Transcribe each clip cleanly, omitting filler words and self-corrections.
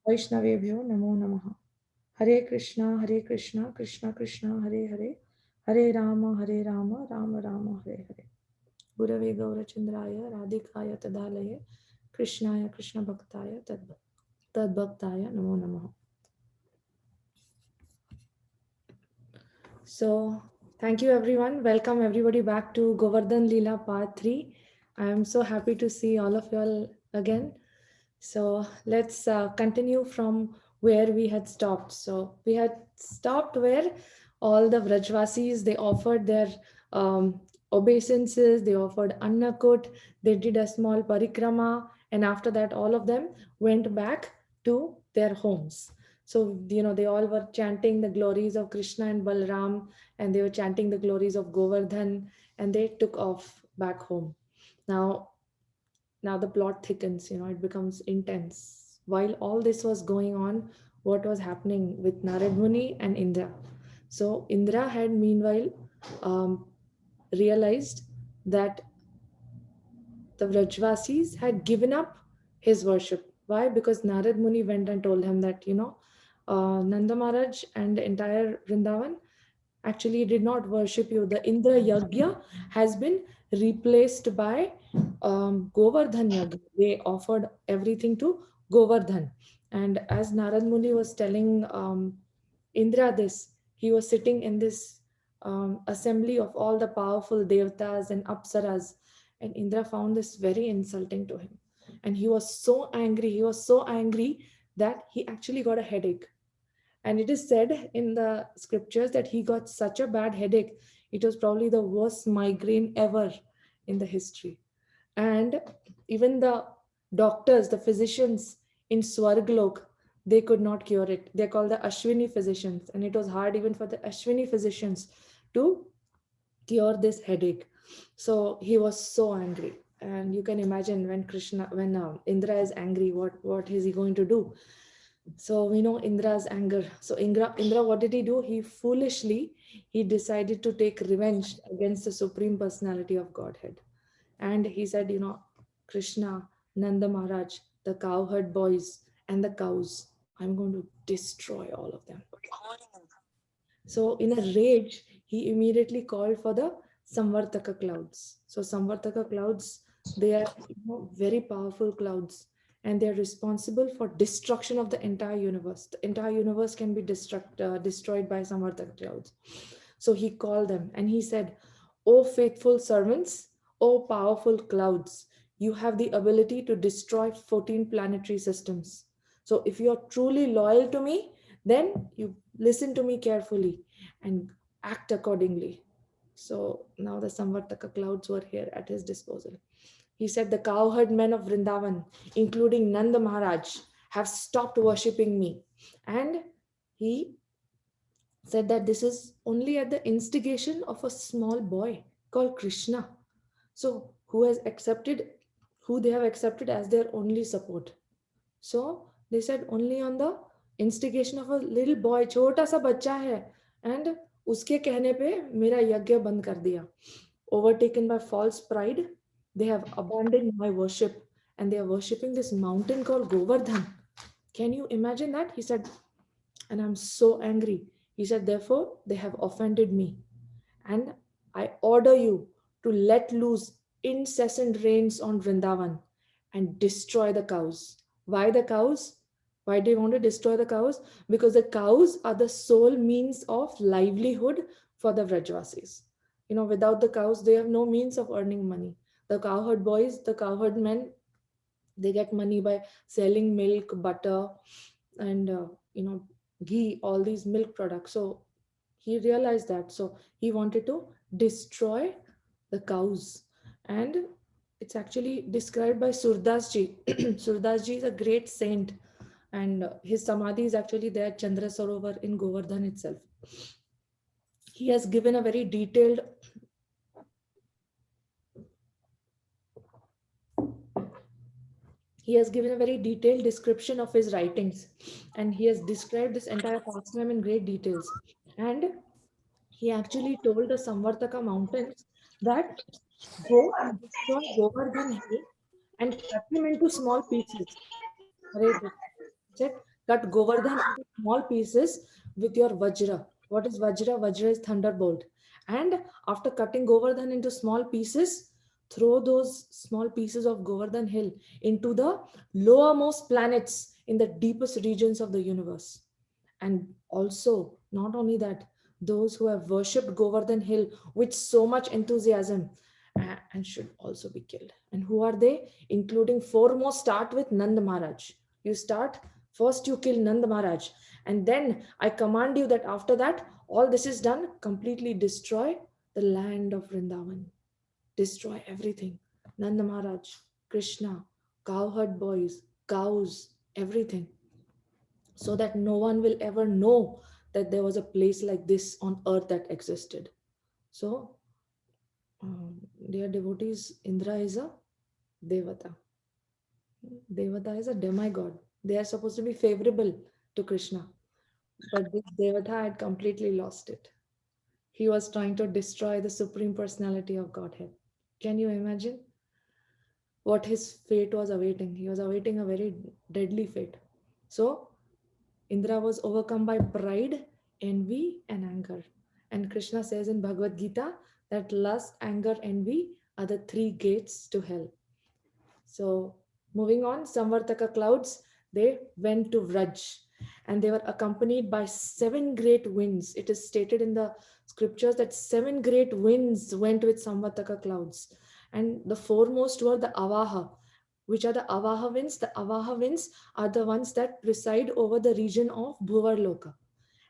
Vaishnavebhyo Namo Namaha. Hare Krishna, Krishna Krishna, Hare Hare, Hare Rama, Rama Rama, Hare Hare. Gurave Gaurachandraya, Radhikaya Tadalaya, Krishnaya Krishna Bhaktaya, Tad Bhaktaya, Namo Namaha. So, thank you everyone. Welcome everybody back to Govardhan Leela Part 3. I am so happy to see all of you all again. So, let's continue from where we had stopped. So, we had stopped where all the Vrajvasis, they offered their um, obeisances, they offered Annakut, they did a small parikrama, and after that, all of them went back to their homes. So, they all were chanting the glories of Krishna and Balram, and they were chanting the glories of Govardhan, and they took off back home. Now the plot thickens, it becomes intense. While all this was going on, what was happening with Narad Muni and Indra? So, Indra had meanwhile um, realized that the Vrajvasis had given up his worship. Why? Because Narad Muni went and told him that, Nanda Maharaj and the entire Vrindavan actually did not worship you. The Indra Yagya has been replaced by Govardhan Yagya. They offered everything to Govardhan. And as Narad Muni was telling Indra this, he was sitting in this assembly of all the powerful devtas and apsaras, and Indra found this very insulting to him. And he was so angry that he actually got a headache. And it is said in the scriptures that he got such a bad headache. It was probably the worst migraine ever in the history. And even the doctors, the physicians in Swarglok, they could not cure it. They're called the Ashwini physicians. And it was hard even for the Ashwini physicians to cure this headache. So he was so angry. And you can imagine when Indra is angry, what is he going to do? So we know Indra's anger. So Indra, what did he do? He decided to take revenge against the Supreme Personality of Godhead. And he said, Krishna, Nanda Maharaj, the cowherd boys, and the cows, I'm going to destroy all of them. So in a rage, he immediately called for the Samvartaka clouds. So Samvartaka clouds, they are very powerful clouds, and they're responsible for destruction of the entire universe. The entire universe can be destroyed by Samvartaka clouds. So he called them and he said, O faithful servants, O powerful clouds, you have the ability to destroy 14 planetary systems. So if you're truly loyal to me, then you listen to me carefully and act accordingly. So now the Samvartaka clouds were here at his disposal. He said, the cowherd men of Vrindavan, including Nanda Maharaj, have stopped worshipping me. And he said that this is only at the instigation of a small boy called Krishna. So who they have accepted as their only support. So they said only on the instigation of a little boy, छोटा सा बच्चा है, and उसके कहने पे मेरा यज्ञ बंद कर दिया. Overtaken by false pride, they have abandoned my worship and they are worshipping this mountain called Govardhan. Can you imagine that? He said, and I'm so angry. He said, therefore, they have offended me. And I order you to let loose incessant rains on Vrindavan and destroy the cows. Why the cows? Why do you want to destroy the cows? Because the cows are the sole means of livelihood for the Vrajvasis. Without the cows, they have no means of earning money. The cowherd boys, the cowherd men, they get money by selling milk, butter, and ghee, all these milk products. So he realized that. So he wanted to destroy the cows. And it's actually described by Surdas ji. Surdas ji is a great saint, and his samadhi is actually there at Chandra Sarovar in Govardhan itself. He has given a very detailed description of his writings, and he has described this entire pastime in great details. And he actually told the Samvartaka mountains that go and destroy Govardhan hill and cut him into small pieces. Right? Check. cut Govardhan into small pieces with your Vajra. What is Vajra? Vajra is thunderbolt. And after cutting Govardhan into small pieces, throw those small pieces of Govardhan hill into the lowermost planets in the deepest regions of the universe. And also, not only that, those who have worshipped Govardhan hill with so much enthusiasm and should also be killed. And who are they? Including foremost, start with Nand Maharaj. You start, first you kill Nand Maharaj, and then I command you that after that, all this is done, completely destroy the land of Vrindavan. Destroy everything. Nand Maharaj, Krishna, cowherd boys, cows, everything, so that no one will ever know that there was a place like this on earth that existed. So, dear devotees, Indra is a Devata. Devata is a demigod. They are supposed to be favorable to Krishna. But this Devata had completely lost it. He was trying to destroy the Supreme Personality of Godhead. Can you imagine what his fate was awaiting? He was awaiting a very deadly fate. So, Indra was overcome by pride, envy, and anger. And Krishna says in Bhagavad Gita that lust, anger, envy are the three gates to hell. So, moving on, Samvartaka clouds, they went to Vraj and they were accompanied by seven great winds. It is stated in the scriptures that seven great winds went with Samvartaka clouds. And the foremost were the Avaha. Which are the Avaha winds? The Avaha winds are the ones that preside over the region of Bhuvarloka.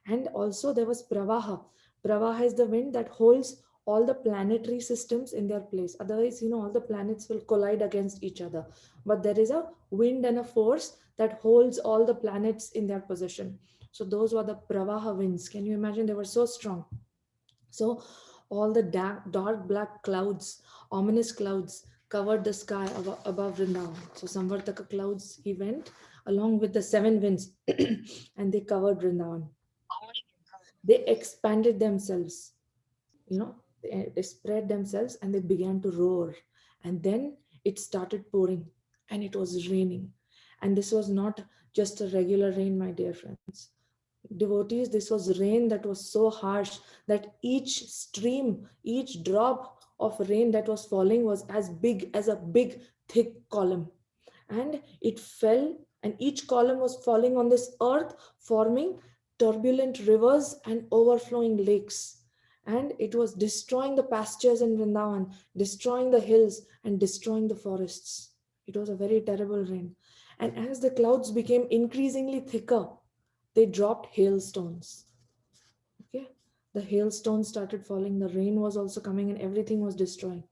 And also there was Pravaha. Pravaha is the wind that holds all the planetary systems in their place. Otherwise, all the planets will collide against each other. But there is a wind and a force that holds all the planets in their position. So those were the Pravaha winds. Can you imagine? They were so strong. So all the dark black clouds, ominous clouds, covered the sky above Vrindavan. So Samvartaka clouds, he went along with the seven winds and they covered Vrindavan. They expanded themselves, they spread themselves and they began to roar. And then it started pouring and it was raining. And this was not just a regular rain, my dear friends. Devotees, this was rain that was so harsh that each stream, each drop of rain that was falling was as big as a big, thick column. And it fell, and each column was falling on this earth, forming turbulent rivers and overflowing lakes. And it was destroying the pastures in Vrindavan, destroying the hills, and destroying the forests. It was a very terrible rain. And as the clouds became increasingly thicker, they dropped hailstones. Okay, the hailstones started falling, the rain was also coming, and everything was destroying.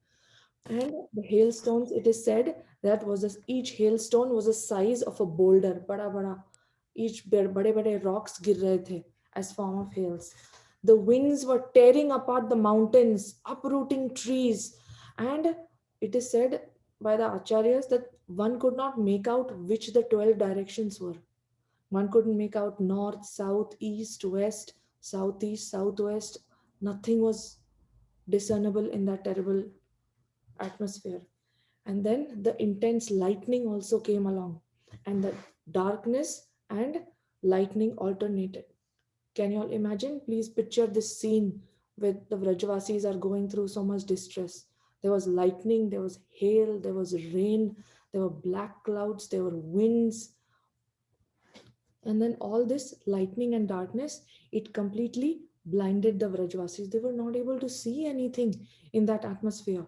And the hailstones, it is said that each hailstone was the size of a boulder. Bada bada, each bade bade rocks gir rahe the as form of hails. The winds were tearing apart the mountains, uprooting trees. And it is said by the acharyas that one could not make out which the 12 directions were. One couldn't make out north, south, east, west, southeast, southwest. Nothing was discernible in that terrible atmosphere. And then the intense lightning also came along, and the darkness and lightning alternated. Can you all imagine? Please picture this scene where the Vrajavasis are going through so much distress. There was lightning, there was hail, there was rain, there were black clouds, there were winds, and then all this lightning and darkness, it completely blinded the Vrajvasis. They were not able to see anything in that atmosphere.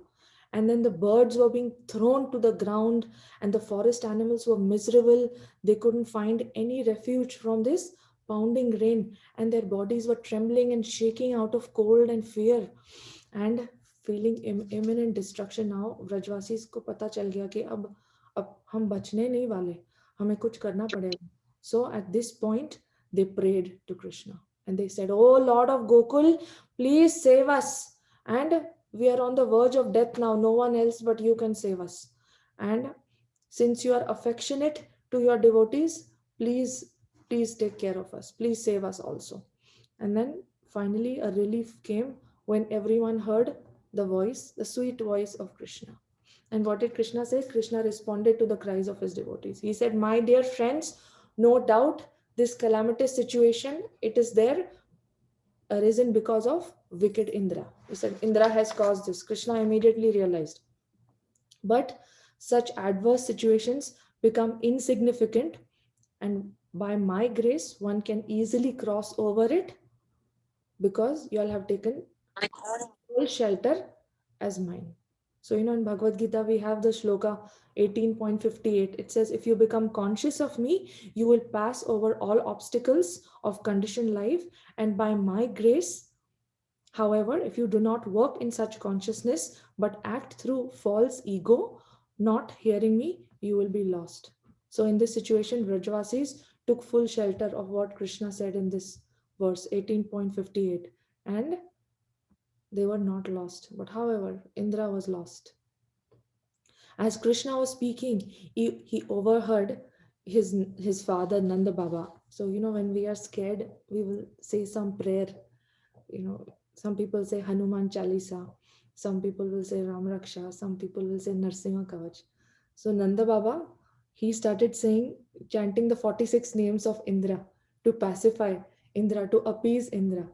And then the birds were being thrown to the ground, and the forest animals were miserable. They couldn't find any refuge from this pounding rain, and their bodies were trembling and shaking out of cold and fear and feeling imminent destruction. Now व्रजवासी को पता चल गया कि अब हम बचने नहीं वाले, हमें कुछ करना पड़ेगा. So at this point they prayed to Krishna and they said, "Oh Lord of Gokul, please save us, and we are on the verge of death now. No one else but you can save us, and since you are affectionate to your devotees, please take care of us, please save us also." And then finally a relief came when everyone heard the voice, the sweet voice of Krishna. And what did Krishna say? Krishna responded to the cries of his devotees. He said, "My dear friends, no doubt this calamitous situation, it is there arisen because of wicked Indra. He said, Indra has caused this. Krishna immediately realized. But such adverse situations become insignificant, and by my grace, one can easily cross over it because you all have taken full shelter as mine. So, in Bhagavad Gita, we have the shloka 18.58. It says, if you become conscious of me, you will pass over all obstacles of conditioned life, and by my grace. However, if you do not work in such consciousness but act through false ego, not hearing me, you will be lost. So, in this situation, Vrajavasis took full shelter of what Krishna said in this verse 18.58, and they were not lost. But, however, Indra was lost. As Krishna was speaking, he overheard his father Nanda Baba. So, when we are scared, we will say some prayer. Some people say Hanuman Chalisa, some people will say Ram Raksha, some people will say Narsimha Kavach. So Nanda Baba, he started saying, chanting the 46 names of Indra to pacify Indra, to appease Indra.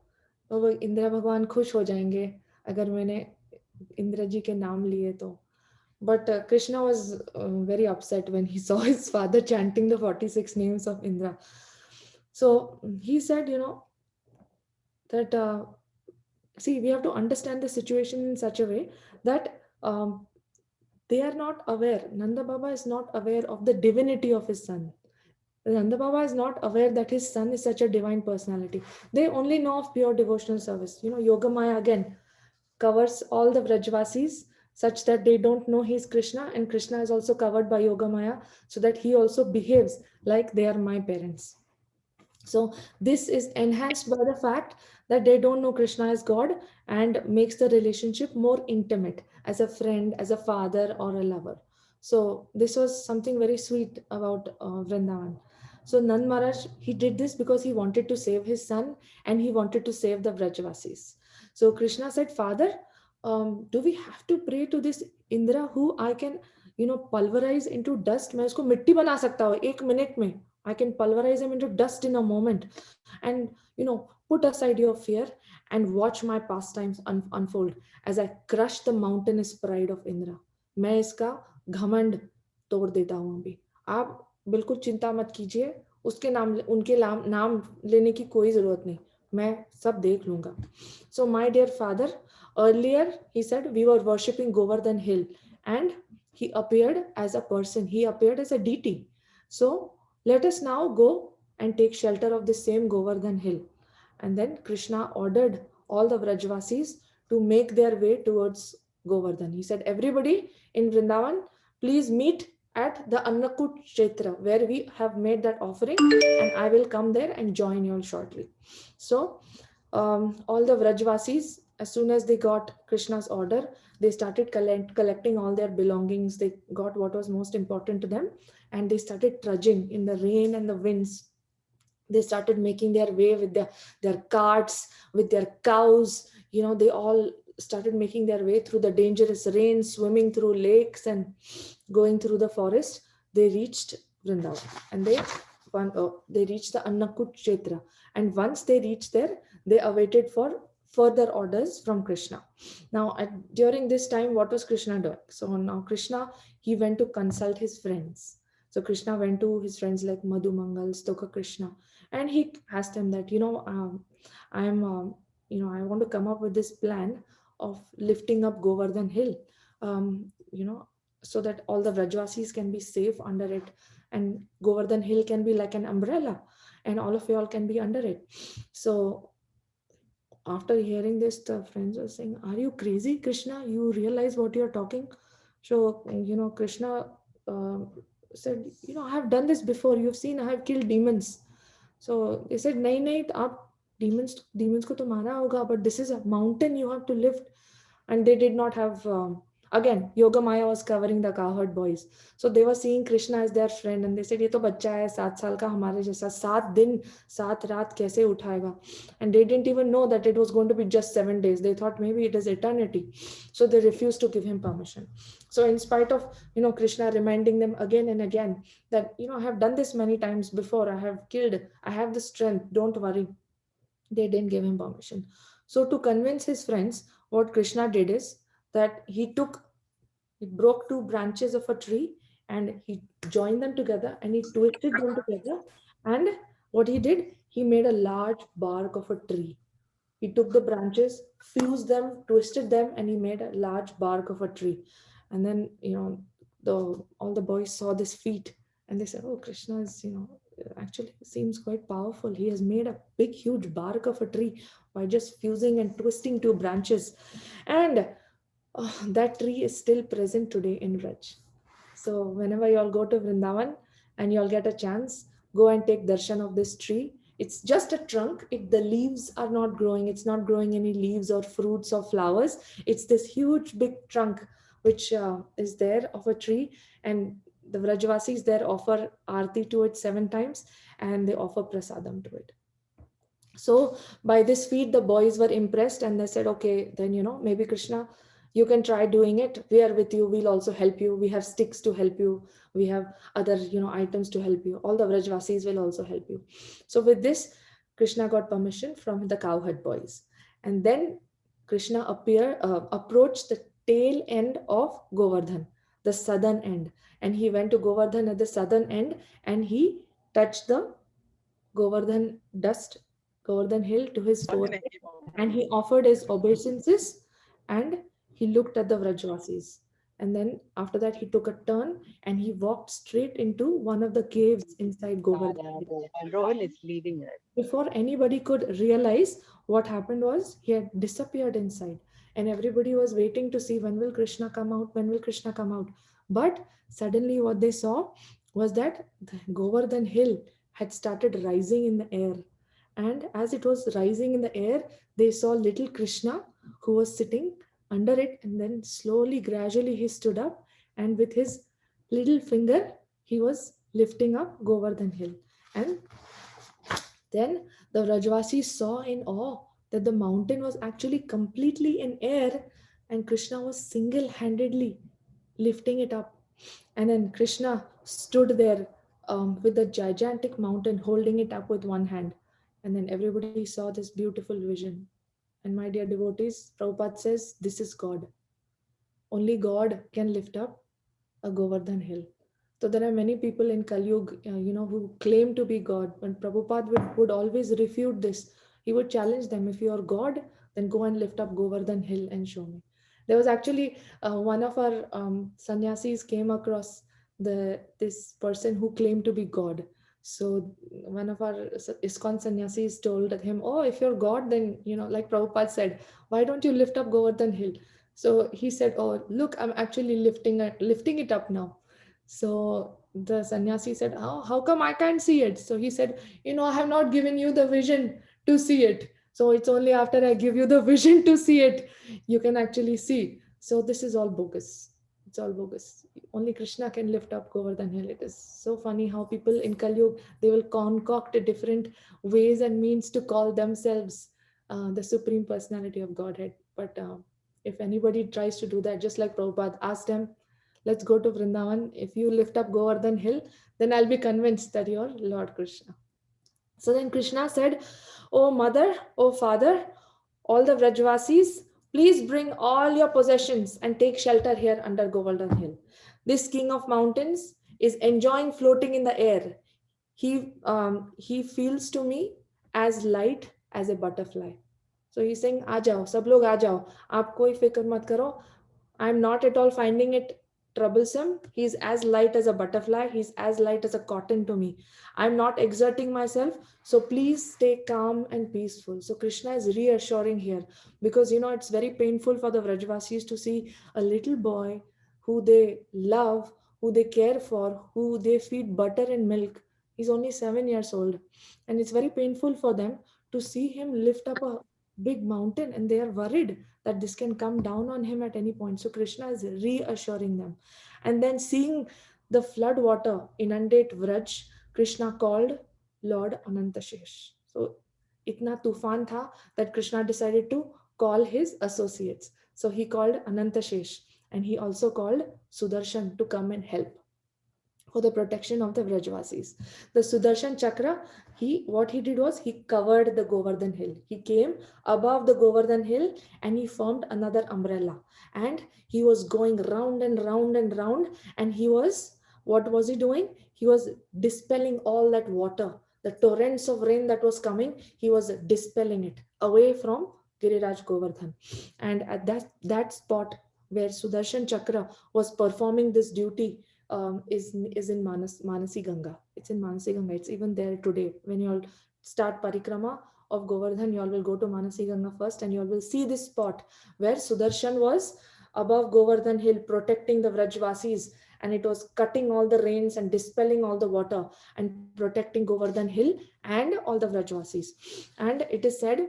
तो वो इंद्र भगवान खुश हो जाएंगे अगर मैंने इंद्र जी के नाम लिए तो. But Krishna was very upset when he saw his father chanting the 46 names of Indra. So he said, that see, we have to understand the situation in such a way that they are not aware. Nanda Baba is not aware of the divinity of his son. Nanda Baba is not aware that his son is such a divine personality. They only know of pure devotional service. Yoga Maya again covers all the Vrajvasis such that they don't know he's Krishna, and Krishna is also covered by Yoga Maya so that he also behaves like they are my parents. So this is enhanced by the fact that they don't know Krishna as God, and makes the relationship more intimate as a friend, as a father, or a lover. So this was something very sweet about Vrindavan. So Nand Maharaj, he did this because he wanted to save his son, and he wanted to save the Vrajavasis. So Krishna said, Father, do we have to pray to this Indra who I can, pulverize into dust? मैं उसको मिट्टी बना सकता हूँ 1 minute में. I can pulverize him into dust in a moment, and put aside your fear and watch my pastimes unfold as I crush the mountainous pride of Indra. मैं इसका घमंड तोड़ देता हूँ अभी. आप बिल्कुल चिंता मत कीजिए, उसके उनके नाम लेने की कोई जरूरत नहीं, मैं सब देख लूंगा. So my dear father, earlier he said we were worshipping Govardhan hill, and he appeared as a person, he appeared as a deity. So let us now go and take shelter of the same Govardhan hill. And then Krishna ordered all the Vrajvasis to make their way towards Govardhan. He said, everybody in Vrindavan, please meet at the Annakut Kshetra where we have made that offering, and I will come there and join you all shortly. So all the Vrajvasis, as soon as they got Krishna's order, they started collecting all their belongings. They got what was most important to them, and they started trudging in the rain and the winds. They started making their way with their carts, with their cows. They all started making their way through the dangerous rain, swimming through lakes and going through the forest. They reached Vrindavan, and they reached the Annakut Kshetra. And once they reached there, they awaited for further orders from Krishna. Now, during this time, what was Krishna doing? So now Krishna, he went to consult his friends. So Krishna went to his friends like Madhu Mangal, Stoka Krishna, and he asked them that, I want to come up with this plan of lifting up Govardhan hill, so that all the Vrajvasis can be safe under it, and Govardhan hill can be like an umbrella, and all of you all can be under it. So after hearing this, the friends were saying, are you crazy, Krishna? You realize what you're talking? So, Krishna said, I have done this before. You've seen, I have killed demons. So they said, nahi, aap demons ko to mara hoga, but this is a mountain you have to lift. And they did not have Again, Yogamaya was covering the cowherd boys. So they were seeing Krishna as their friend and they said, ये तो बच्चा है 7 साल का हमारे जैसा 7 दिन 7 रात कैसे उठाएगा? And they didn't even know that it was going to be just 7 days. They thought maybe it is eternity. So they refused to give him permission. So in spite of, Krishna reminding them again and again that, I have done this many times before. I have killed. I have the strength. Don't worry. They didn't give him permission. So to convince his friends, what Krishna did is that he broke 2 branches of a tree and he joined them together and he twisted them together. And what he did, he made a large bark of a tree. He took the branches, fused them, twisted them, and he made a large bark of a tree. And then, the all the boys saw this feat and they said, "Oh, Krishna is, actually seems quite powerful. He has made a big, huge bark of a tree by just fusing and twisting 2 branches." And that tree is still present today in Raj. So whenever you all go to Vrindavan and you all get a chance, go and take darshan of this tree. It's just a trunk. The leaves are not growing. It's not growing any leaves or fruits or flowers. It's this huge big trunk which is there of a tree, and the Vrajvasis there offer arti to it 7 times, and they offer prasadam to it. So by this feat, the boys were impressed and they said, okay, then, maybe Krishna, you can try doing it. We are with you. We'll also help you. We have sticks to help you. We have other, items to help you. All the Vrajvasis will also help you. So with this, Krishna got permission from the cowherd boys. And then Krishna approached the tail end of Govardhan, the southern end. And he went to Govardhan at the southern end and he touched the Govardhan dust, Govardhan hill to his forehead, and he offered his obeisances and he looked at the Vrajvasis. And then after that, he took a turn and he walked straight into one of the caves inside Govardhan. And Rohan is leading us. Before anybody could realize what happened was he had disappeared inside, and everybody was waiting to see when will Krishna come out, when will Krishna come out. But suddenly what they saw was that the Govardhan hill had started rising in the air, and as it was rising in the air, they saw little Krishna who was sitting under it, and then slowly, gradually he stood up, and with his little finger he was lifting up Govardhan hill. And then the Rajvasis saw in awe that the mountain was actually completely in air and Krishna was single handedly lifting it up. And then Krishna stood there with the gigantic mountain, holding it up with one hand. And then everybody saw this beautiful vision. And my dear devotees, Prabhupada says, this is God. Only God can lift up a Govardhan hill. So there are many people in Kali Yuga, who claim to be God. And Prabhupada would always refute this. He would challenge them, if you are God, then go and lift up Govardhan hill and show me. There was actually one of our sannyasis came across this person who claimed to be God. So one of our ISKCON sannyasis told him, oh, if you're God, then, like Prabhupada said, why don't you lift up Govardhan hill? So he said, oh, look, I'm actually lifting it up now. So the sannyasi said, how come I can't see it? So he said, I have not given you the vision to see it. So it's only after I give you the vision to see it, you can actually see. So this is all bogus. It's all bogus. Only Krishna can lift up Govardhan hill. It is so funny how people in Kali Yuga, they will concoct different ways and means to call themselves the Supreme Personality of Godhead. But if anybody tries to do that, just like Prabhupada asked them, let's go to Vrindavan. If you lift up Govardhan hill, then I'll be convinced that you're Lord Krishna. So then Krishna said, "O mother, O father, all the Vrajvasis, please bring all your possessions and take shelter here under Govardhan hill. This king of mountains is enjoying floating in the air. He feels to me as light as a butterfly." So he's saying, "आ जाओ, सब लोग आ जाओ, आप कोई फिक्र मत करो. I'm not at all finding it troublesome. He's as light as a butterfly. He's as light as a cotton to me. I'm not exerting myself. So please stay calm and peaceful." So Krishna is reassuring here because, it's very painful for the Vrajvasis to see a little boy who they love, who they care for, who they feed butter and milk. He's only 7 years old. And it's very painful for them to see him lift up a big mountain, and they are worried that this can come down on him at any point. So Krishna is reassuring them. And then seeing the flood water inundate Vraj, Krishna called Lord Anantashesh. So itna tufan tha that Krishna decided to call his associates. So he called Anantashesh, and he also called Sudarshan to come and help for the protection of the Vrajvasis. The Sudarshan Chakra, what he did was he covered the Govardhan hill. He came above the Govardhan hill and he formed another umbrella. And he was going round and round and round. And what was he doing? He was dispelling all that water. The torrents of rain that was coming, he was dispelling it away from Giriraj Govardhan. And at that spot where Sudarshan Chakra was performing this duty, is in Manasi Ganga. It's in Manasi Ganga. It's even there today. When you all start parikrama of Govardhan, you all will go to Manasi Ganga first, and you all will see this spot where Sudarshan was above Govardhan hill protecting the Vrajvasis, and it was cutting all the rains and dispelling all the water and protecting Govardhan hill and all the Vrajvasis. And it is said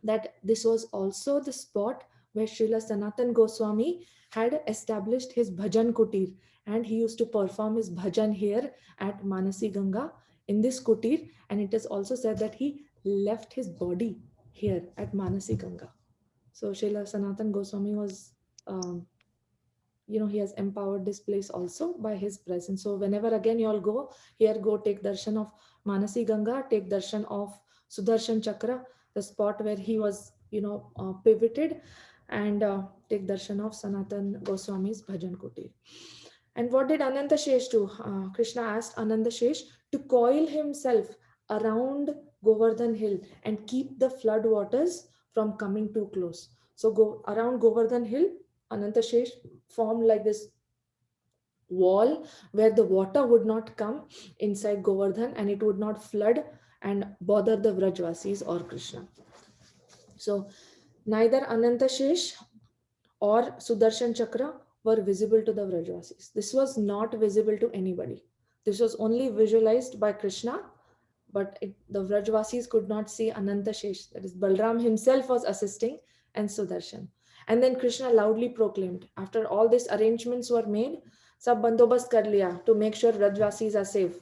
that this was also the spot where Srila Sanatan Goswami had established his bhajan kutir, and he used to perform his bhajan here at Manasi Ganga in this kutir. And it is also said that he left his body here at Manasi Ganga. So Srila Sanatan Goswami was, he has empowered this place also by his presence. So whenever again you all go here, go take darshan of Manasi Ganga, take darshan of Sudarshan Chakra, the spot where he was, pivoted, and take darshan of Sanatan Goswami's Bhajan Kutir. And what did Ananta Shesh do? Krishna asked Ananta Shesh to coil himself around Govardhan hill and keep the flood waters from coming too close. So go around Govardhan hill, Ananta Shesh formed like this wall where the water would not come inside Govardhan and it would not flood and bother the Vrajvasis or Krishna. So neither Anantashesh or Sudarshan Chakra were visible to the Vrajvasis. This was not visible to anybody. This was only visualized by Krishna, but the Vrajvasis could not see Anantashesh. That is, Balram himself was assisting, and Sudarshan. And then Krishna loudly proclaimed, after all these arrangements were made, सब बंदोबस्त कर लिया to make sure Vrajvasis are safe.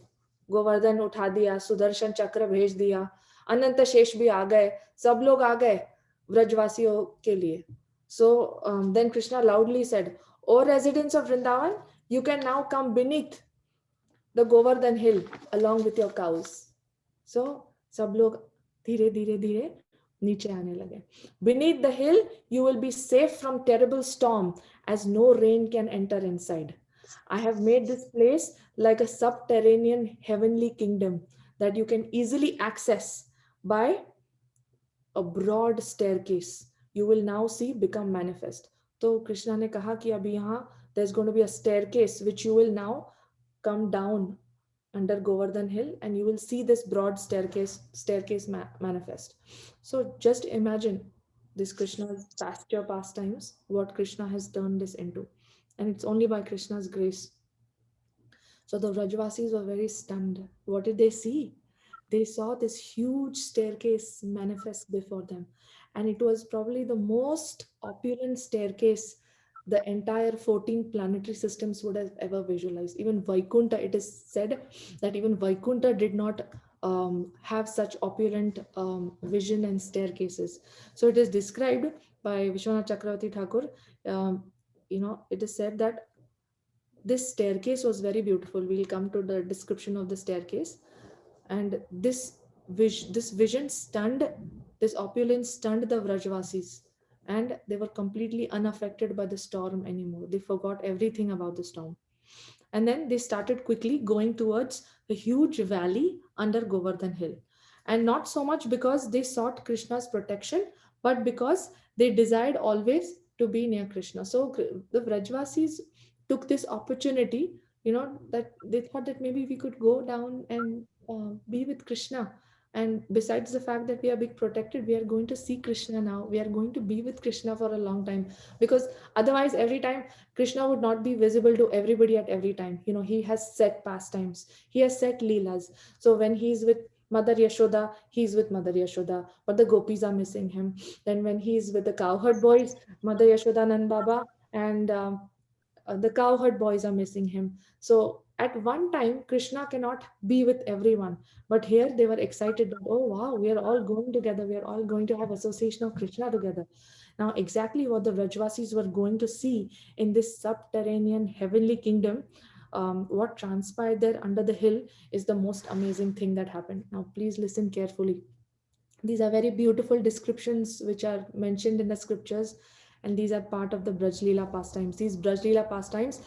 Govardhan उठा दिया, सुदर्शन चक्र भेज दिया, अनंत शेष भी आ गए, सब लोग आ गए व्रजवासियों के लिए. So then Krishna loudly said, O residents of Vrindavan, you can now come beneath the Govardhan hill along with your cows. So सब लोग धीरे धीरे धीरे नीचे आने लगे. Beneath the hill, you will be safe from terrible storm, as no rain can enter inside. I have made this place like a subterranean heavenly kingdom that you can easily access by a broad staircase. You will now see become manifest. तो कृष्णा ने कहा कि अभी यहाँ there's going to be a staircase which you will now come down under Govardhan hill, and you will see this broad staircase manifest. So just imagine this Krishna's pasture pastimes, what Krishna has turned this into, and it's only by Krishna's grace. So the Vrajvasis were very stunned. What did they see? They saw this huge staircase manifest before them. And it was probably the most opulent staircase the entire 14 planetary systems would have ever visualized. Even Vaikuntha, it is said that even Vaikuntha did not have such opulent vision and staircases. So it is described by Vishwanath Chakravarti Thakur. It is said that this staircase was very beautiful. We'll come to the description of the staircase. And this vision stunned, this opulence stunned the Vrajvasis, and they were completely unaffected by the storm anymore. They forgot everything about the storm. And then they started quickly going towards a huge valley under Govardhan hill. And not so much because they sought Krishna's protection, but because they desired always to be near Krishna. So the Vrajvasis took this opportunity, that they thought that maybe we could go down and be with Krishna. And besides the fact that we are being protected, we are going to see Krishna now. We are going to be with Krishna for a long time. Because otherwise, every time Krishna would not be visible to everybody at every time. He has set pastimes, he has set leelas. So when he's with Mother Yashoda, he's with Mother Yashoda, but the gopis are missing him. Then when he's with the cowherd boys, Mother Yashoda Nand Baba and the cowherd boys are missing him. So at one time, Krishna cannot be with everyone. But here they were excited that, oh wow, we are all going together. We are all going to have association of Krishna together. Now, exactly what the Vrajvasis were going to see in this subterranean heavenly kingdom, what transpired there under the hill is the most amazing thing that happened. Now, please listen carefully. These are very beautiful descriptions which are mentioned in the scriptures, and these are part of the Brajlila pastimes. These Brajlila pastimes,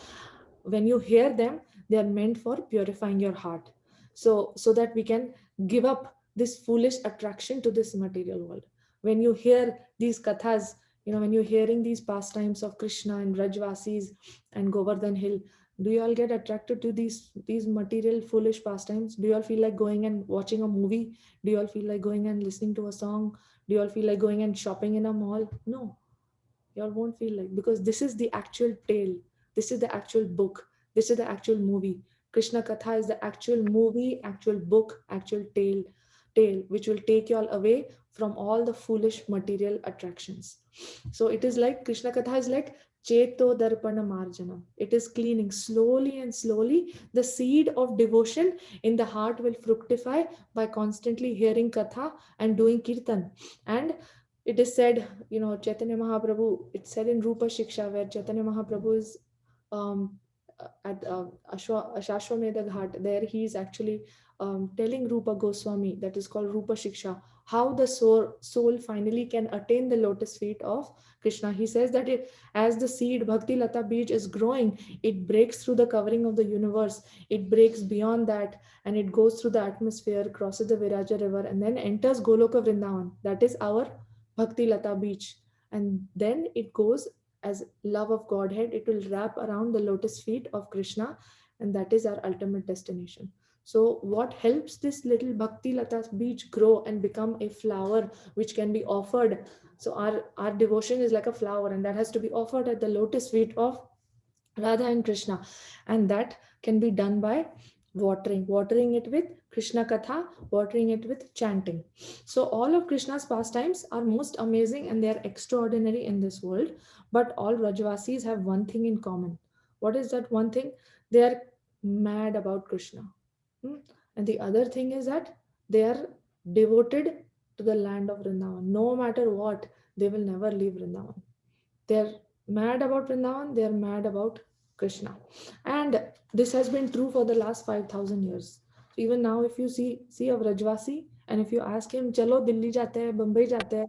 when you hear them, they are meant for purifying your heart. So that we can give up this foolish attraction to this material world. When you hear these kathas, when you're hearing these pastimes of Krishna and Brajvasis and Govardhan Hill, do you all get attracted to these material foolish pastimes? Do you all feel like going and watching a movie? Do you all feel like going and listening to a song? Do you all feel like going and shopping in a mall? No, you all won't feel like, because this is the actual tale. This is the actual book. This is the actual movie. Krishna Katha is the actual movie, actual book, actual tale which will take you all away from all the foolish material attractions. So it is like Krishna Katha is like Cheto Darpana Marjana. It is cleaning slowly and slowly. The seed of devotion in the heart will fructify by constantly hearing Katha and doing Kirtan. And it is said, Chaitanya Mahaprabhu, it's said in Rupa Shiksha, where Chaitanya Mahaprabhu is at Ashwamedha Ghat. There he is actually telling Rupa Goswami, that is called Rupa Shiksha, how the soul finally can attain the lotus feet of Krishna. He says that as the seed Bhakti Lata Beej is growing, it breaks through the covering of the universe, it breaks beyond that, and it goes through the atmosphere, crosses the Viraja river, and then enters Goloka Vrindavan. That is our Bhakti Lata Beach. And then it goes as love of Godhead, it will wrap around the lotus feet of Krishna, and that is our ultimate destination. So, what helps this little Bhakti Lata beach grow and become a flower which can be offered? So, our devotion is like a flower, and that has to be offered at the lotus feet of Radha and Krishna. And that can be done by watering it with Krishna Katha, watering it with chanting. So, all of Krishna's pastimes are most amazing and they are extraordinary in this world. But all Rajvasis have one thing in common. What is that one thing? They are mad about Krishna. Hmm? And the other thing is that they are devoted to the land of Vrindavan. No matter what, they will never leave Vrindavan. They're mad about Vrindavan, they're mad about Krishna. And this has been true for the last 5,000 years. So even now, if you see a Vrajvasi, and if you ask him, Chalo, Delhi jate hai, Bombay jate hai,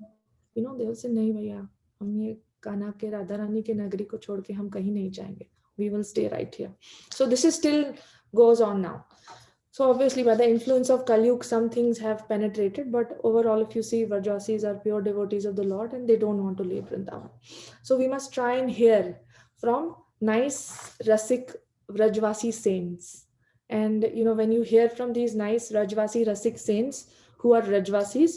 they will say, Nahi bhaiya, hum ye Kanha के राधा रानी के नगरी को छोड़ के हम कहीं नहीं जाएंगे. We will stay right here. So this is still goes on now. So obviously, by the influence of Kali Yuga, some things have penetrated, but overall, if you see, Vrajvasis are pure devotees of the Lord, and they don't want to leave Vrindavan. So we must try and hear from nice Rasik Vrajvasi saints. And when you hear from these nice Rajvasi Rasik saints who are Rajvasis,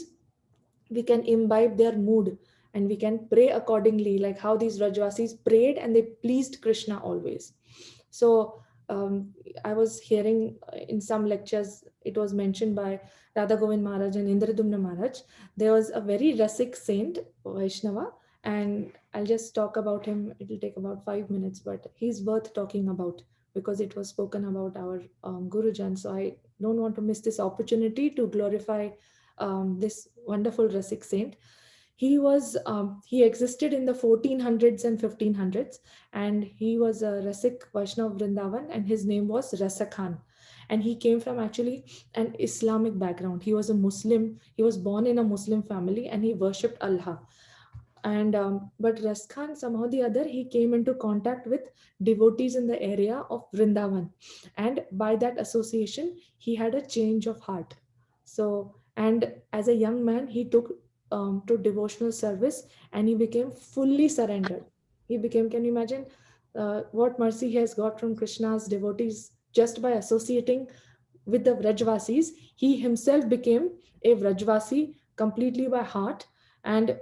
we can imbibe their mood and we can pray accordingly, like how these Rajvasis prayed and they pleased Krishna always. So I was hearing in some lectures, it was mentioned by Radha Govind Maharaj and Indradumna Maharaj. There was a very Rasik saint, Vaishnava, and I'll just talk about him. It'll take about 5 minutes, but he's worth talking about because it was spoken about our Gurujan. So I don't want to miss this opportunity to glorify this wonderful Rasik saint. He existed in the 1400s and 1500s, and he was a Rasik Vaishnav Vrindavan, and his name was Rasa Khan. And he came from actually an Islamic background. He was a Muslim. He was born in a Muslim family, and he worshipped Allah. And but Raskhan, somehow or the other, he came into contact with devotees in the area of Vrindavan, and by that association he had a change of heart. So, and as a young man he took to devotional service, and he became fully surrendered. He became, can you imagine what mercy he has got from Krishna's devotees just by associating with the Vrajvasis? He himself became a Vrajvasi completely by heart. And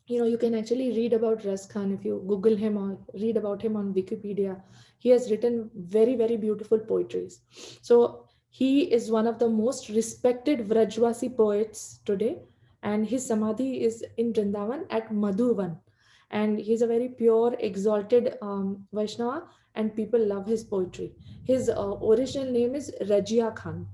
you can actually read about Ras Khan if you Google him or read about him on Wikipedia. He has written very, very beautiful poetries. So He is one of the most respected Vrajwasi poets today, and his samadhi is in Vrindavan at Madhuvan. And he's a very pure, exalted Vaishnava, and people love his poetry. His original name is Rajia Khan.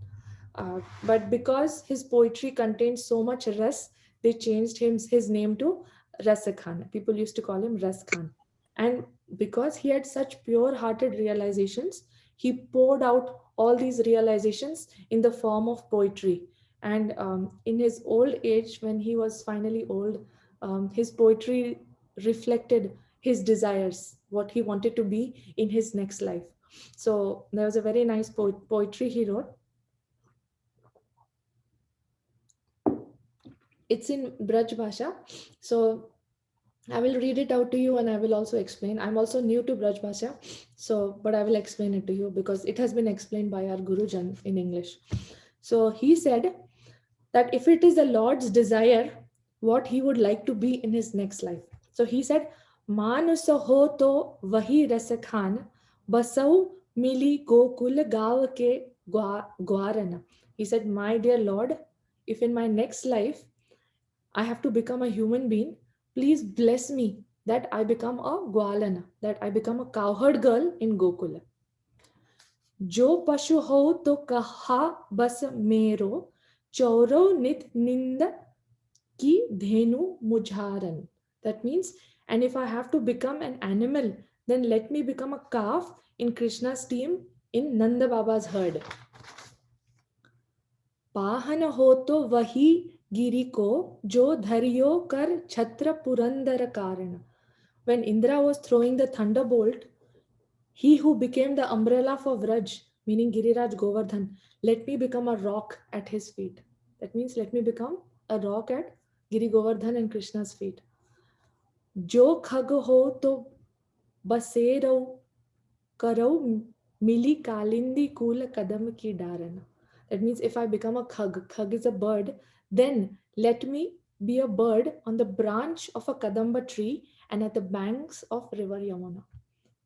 But because his poetry contains so much ras, they changed his name to Rasa Khan. People used to call him Ras Khan. And because he had such pure hearted realizations, he poured out all these realizations in the form of poetry. And in his old age, when he was finally old, his poetry reflected his desires, what he wanted to be in his next life. So there was a very nice poetry he wrote. It's in Braj Bhasha. So I will read it out to you and I will also explain. I'm also new to Braj Bhasha, so but I will explain it to you because it has been explained by our Gurujan in English. So he said that if it is the Lord's desire, what he would like to be in his next life. So he said, Manus ho to vahi rasakhan basau mili gokul gav ke gwarana. He said, my dear Lord, if in my next life I have to become a human being, please bless me that I become a Gwalana, that I become a cowherd girl in Gokula. जो पशु हो तो कहा बस मेरो चौरो नित निंद की धेनु मुझारन. That means, and if I have to become an animal, then let me become a calf in Krishna's team in Nanda Baba's herd. Pahan हो तो वही गिरी को जो धरियो कर छत्र पुरंदर कारण. When Indra was throwing the thunderbolt, he who became the umbrella for Vraj, meaning Giriraj Govardhan, let me become a rock at his feet. That means let me become a rock at Giri Govardhan and Krishna's feet. जो खग हो तो बसेरो करो मिली कालिंदी कूल kadam ki डारन. That means if I become a khag is a bird, then let me be a bird on the branch of a kadamba tree and at the banks of river Yamuna.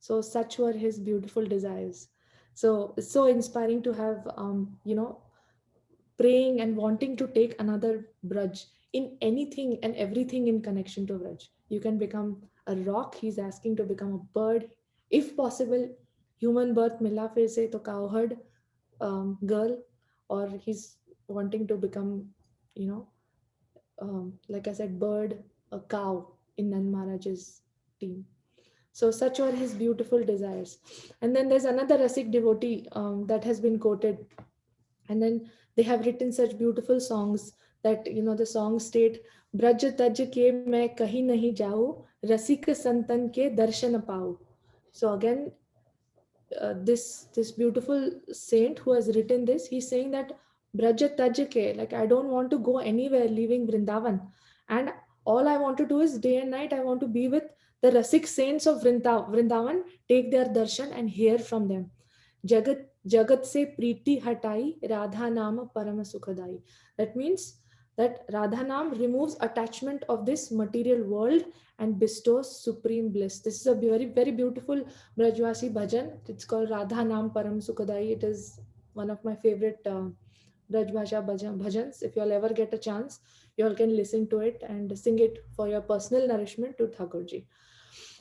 So such were his beautiful desires. So it's so inspiring to have praying and wanting to take another Braj in anything and everything in connection to Braj. You can become a rock. He's asking to become a bird, if possible. Human birth mila fir se to cowherd girl, or he's wanting to become, you know, like I said, bird, a cow in Nand Maharaj's team. So such are his beautiful desires. And then there's another Rasik devotee that has been quoted, and then they have written such beautiful songs that, you know, the songs state, Braj तज के मैं कहीं नहीं जाऊं रसिक संतन के दर्शन पाऊं. So again, this beautiful saint who has written this, he's saying that Braja Tajake, like I don't want to go anywhere leaving Vrindavan. And all I want to do is day and night, I want to be with the Rasik saints of Vrindavan, take their darshan and hear from them. Jagat Jagat se priti hatai, Radha Nama Parama Sukhadai. That means that Radha Nam removes attachment of this material world and bestows supreme bliss. This is a very, very beautiful Brajwasi bhajan. It's called Radha Nam Param Sukhadai. It is one of my favorite Braj Bhasha bhajans. If you all ever get a chance, you all can listen to it and sing it for your personal nourishment to Thakurji.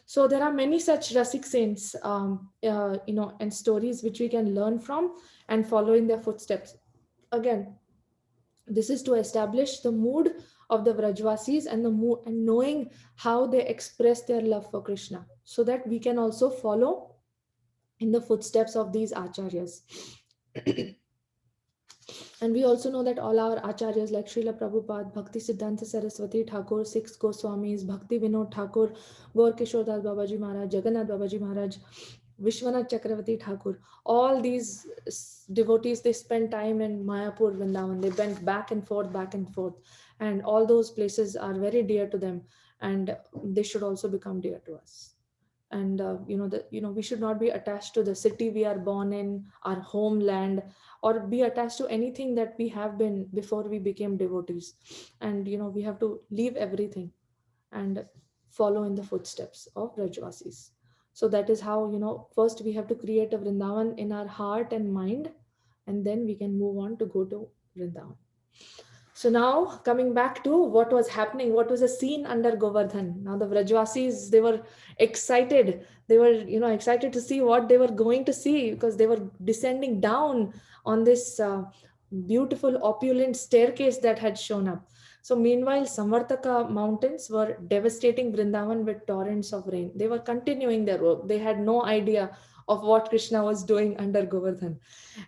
So there are many such Rasik saints, and stories which we can learn from and follow in their footsteps. Again, this is to establish the mood of the Vrajvasis and the mood and knowing how they express their love for Krishna, so that we can also follow in the footsteps of these acharyas. And we also know that all our acharyas like Srila Prabhupada, Bhakti Siddhanta Saraswati Thakur, six Goswamis, Bhakti Vinod Thakur, Gaur Kishore Das Babaji Maharaj, Jagannath Babaji Maharaj, Vishwanath Chakravarti Thakur, all these devotees, they spent time in Mayapur, Vrindavan. They went back and forth. And all those places are very dear to them. And they should also become dear to us. And we should not be attached to the city we are born in, our homeland, or be attached to anything that we have been before we became devotees. And we have to leave everything and follow in the footsteps of Rajvasis. So that is how, first we have to create a Vrindavan in our heart and mind, and then we can move on to go to Vrindavan. So now coming back to what was happening, what was the scene under Govardhan? Now the Vrajvasis, they were excited. They were, excited to see what they were going to see because they were descending down on this beautiful opulent staircase that had shown up. So meanwhile, Samvartaka mountains were devastating Vrindavan with torrents of rain. They were continuing their work. They had no idea of what Krishna was doing under Govardhan.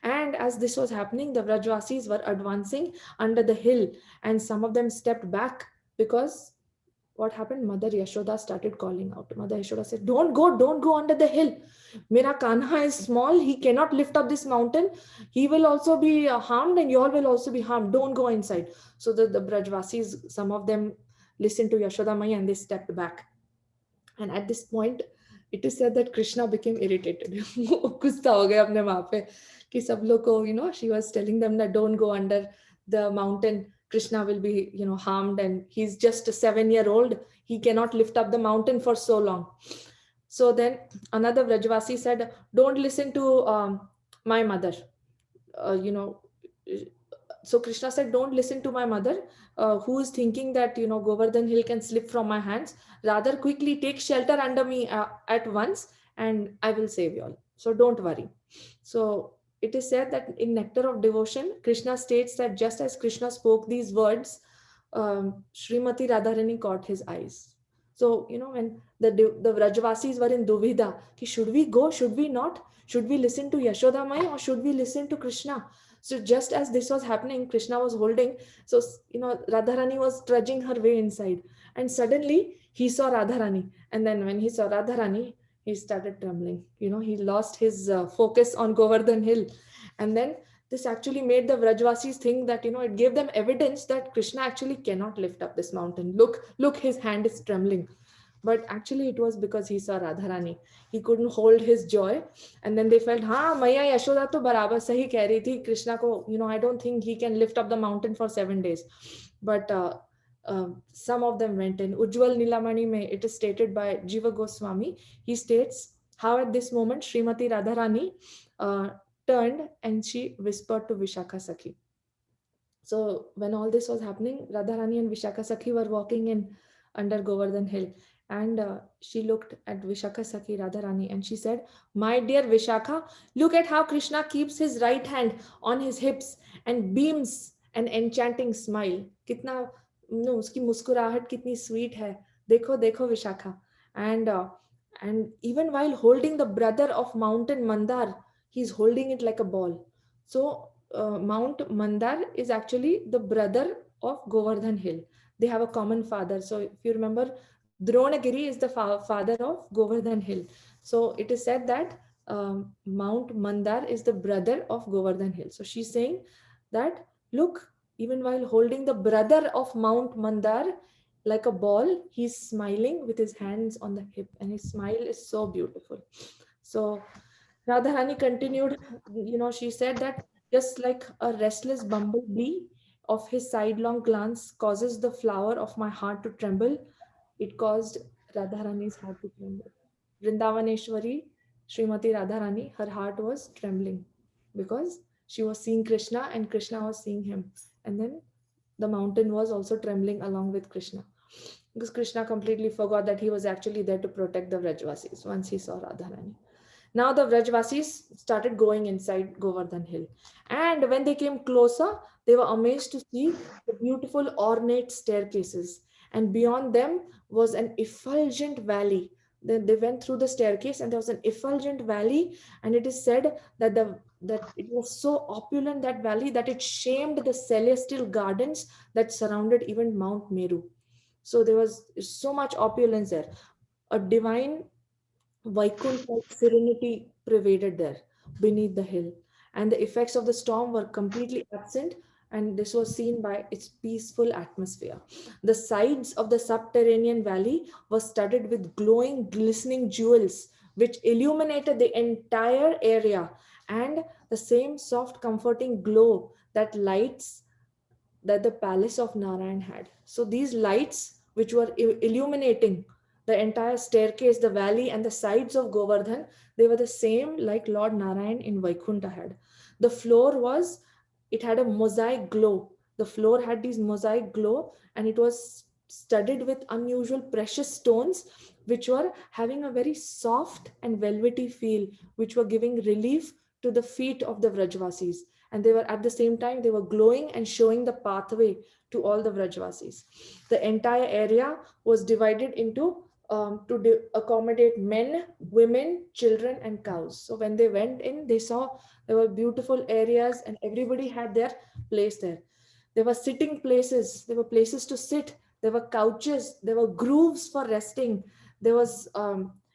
And as this was happening, the Vrajvasis were advancing under the hill, and some of them stepped back because what happened? Mother Yashoda started calling out. Mother Yashoda said, don't go under the hill. Mera Kanha is small. He cannot lift up this mountain. He will also be harmed, and you all will also be harmed. Don't go inside. So the Brajvasis, some of them listened to Yashoda Mai and they stepped back. And at this point, it is said that Krishna became irritated. गुस्सा हो गया अपने वहां पे कि सब लोग को, she was telling them that don't go under the mountain. Krishna will be, harmed, and he's just a 7-year old. He cannot lift up the mountain for so long. So then another Vrajvasi said, don't listen to my mother. uh, you know so Krishna said, don't listen to my mother, who is thinking that Govardhan hill can slip from my hands. Rather quickly take shelter under me at once, and I will save you all, so don't worry. So it is said that in Nectar of Devotion, Krishna states that just as Krishna spoke these words, Srimati Radharani caught his eyes. So, when the Vrajvasis were in Duvida, ki should we go, should we not? Should we listen to Yashoda Mai or should we listen to Krishna? So just as this was happening, Krishna was holding. So, Radharani was trudging her way inside. And suddenly he saw Radharani. And then when he saw Radharani, he started trembling. He lost his focus on Govardhan Hill. And then this actually made the Vrajvasis think that, it gave them evidence that Krishna actually cannot lift up this mountain. Look, his hand is trembling. But actually, it was because he saw Radharani. He couldn't hold his joy. And then they felt, हाँ मैया यशोदा तो बराबर सही कह रही थी कृष्णा को, I don't think he can lift up the mountain for 7 days. But some of them went in. Ujjwal Nilamani mein, it is stated by Jiva Goswami. He states how at this moment Srimati Radharani turned and she whispered to Vishakha Sakhi. So when all this was happening, Radharani and Vishakha Sakhi were walking in under Govardhan Hill. And she looked at Vishakha Sakhi Radharani and she said, my dear Vishakha, look at how Krishna keeps his right hand on his hips and beams an enchanting smile. Kitna, no, uski muskurahat kitni sweet hai. Dekho, dekho Vishakha. And even while holding the brother of mountain Mandar, he's holding it like a ball. So Mount Mandar is actually the brother of Govardhan Hill. They have a common father. So if you remember, Dronagiri is the father of Govardhan Hill. So it is said that Mount Mandar is the brother of Govardhan Hill. So she's saying that, look, even while holding the brother of Mount Mandar like a ball, he's smiling with his hands on the hip, and his smile is so beautiful. So Radharani continued, she said that just like a restless bumblebee of his sidelong glance causes the flower of my heart to tremble, it caused Radharani's heart to tremble. Vrindavaneshwari, Srimati Radharani, her heart was trembling because she was seeing Krishna and Krishna was seeing him. And then the mountain was also trembling along with Krishna. Because Krishna completely forgot that he was actually there to protect the Vrajvasis once he saw Radharani. Now the Vrajvasis started going inside Govardhan Hill. And when they came closer, they were amazed to see the beautiful ornate staircases. And beyond them was an effulgent valley. Then they went through the staircase and there was an effulgent valley. And it is said that that it was so opulent, that valley, that it shamed the celestial gardens that surrounded even Mount Meru. So there was so much opulence there. A divine Vaikunth-like serenity pervaded there beneath the hill, and the effects of the storm were completely absent, and this was seen by its peaceful atmosphere. The sides of the subterranean valley were studded with glowing, glistening jewels, which illuminated the entire area, and the same soft, comforting glow that the palace of Narayan had. So these lights, which were illuminating the entire staircase, the valley, and the sides of Govardhan, they were the same like Lord Narayan in Vaikunta had. The floor was, it had a mosaic glow. The floor had these mosaic glow, and it was studded with unusual precious stones, which were having a very soft and velvety feel, which were giving relief to the feet of the Vrajvasis. And they were at the same time, they were glowing and showing the pathway to all the Vrajvasis. The entire area was divided into accommodate men, women, children, and cows. So when they went in, they saw there were beautiful areas, and everybody had their place there. There were sitting places, there were places to sit, there were couches, there were grooves for resting. There was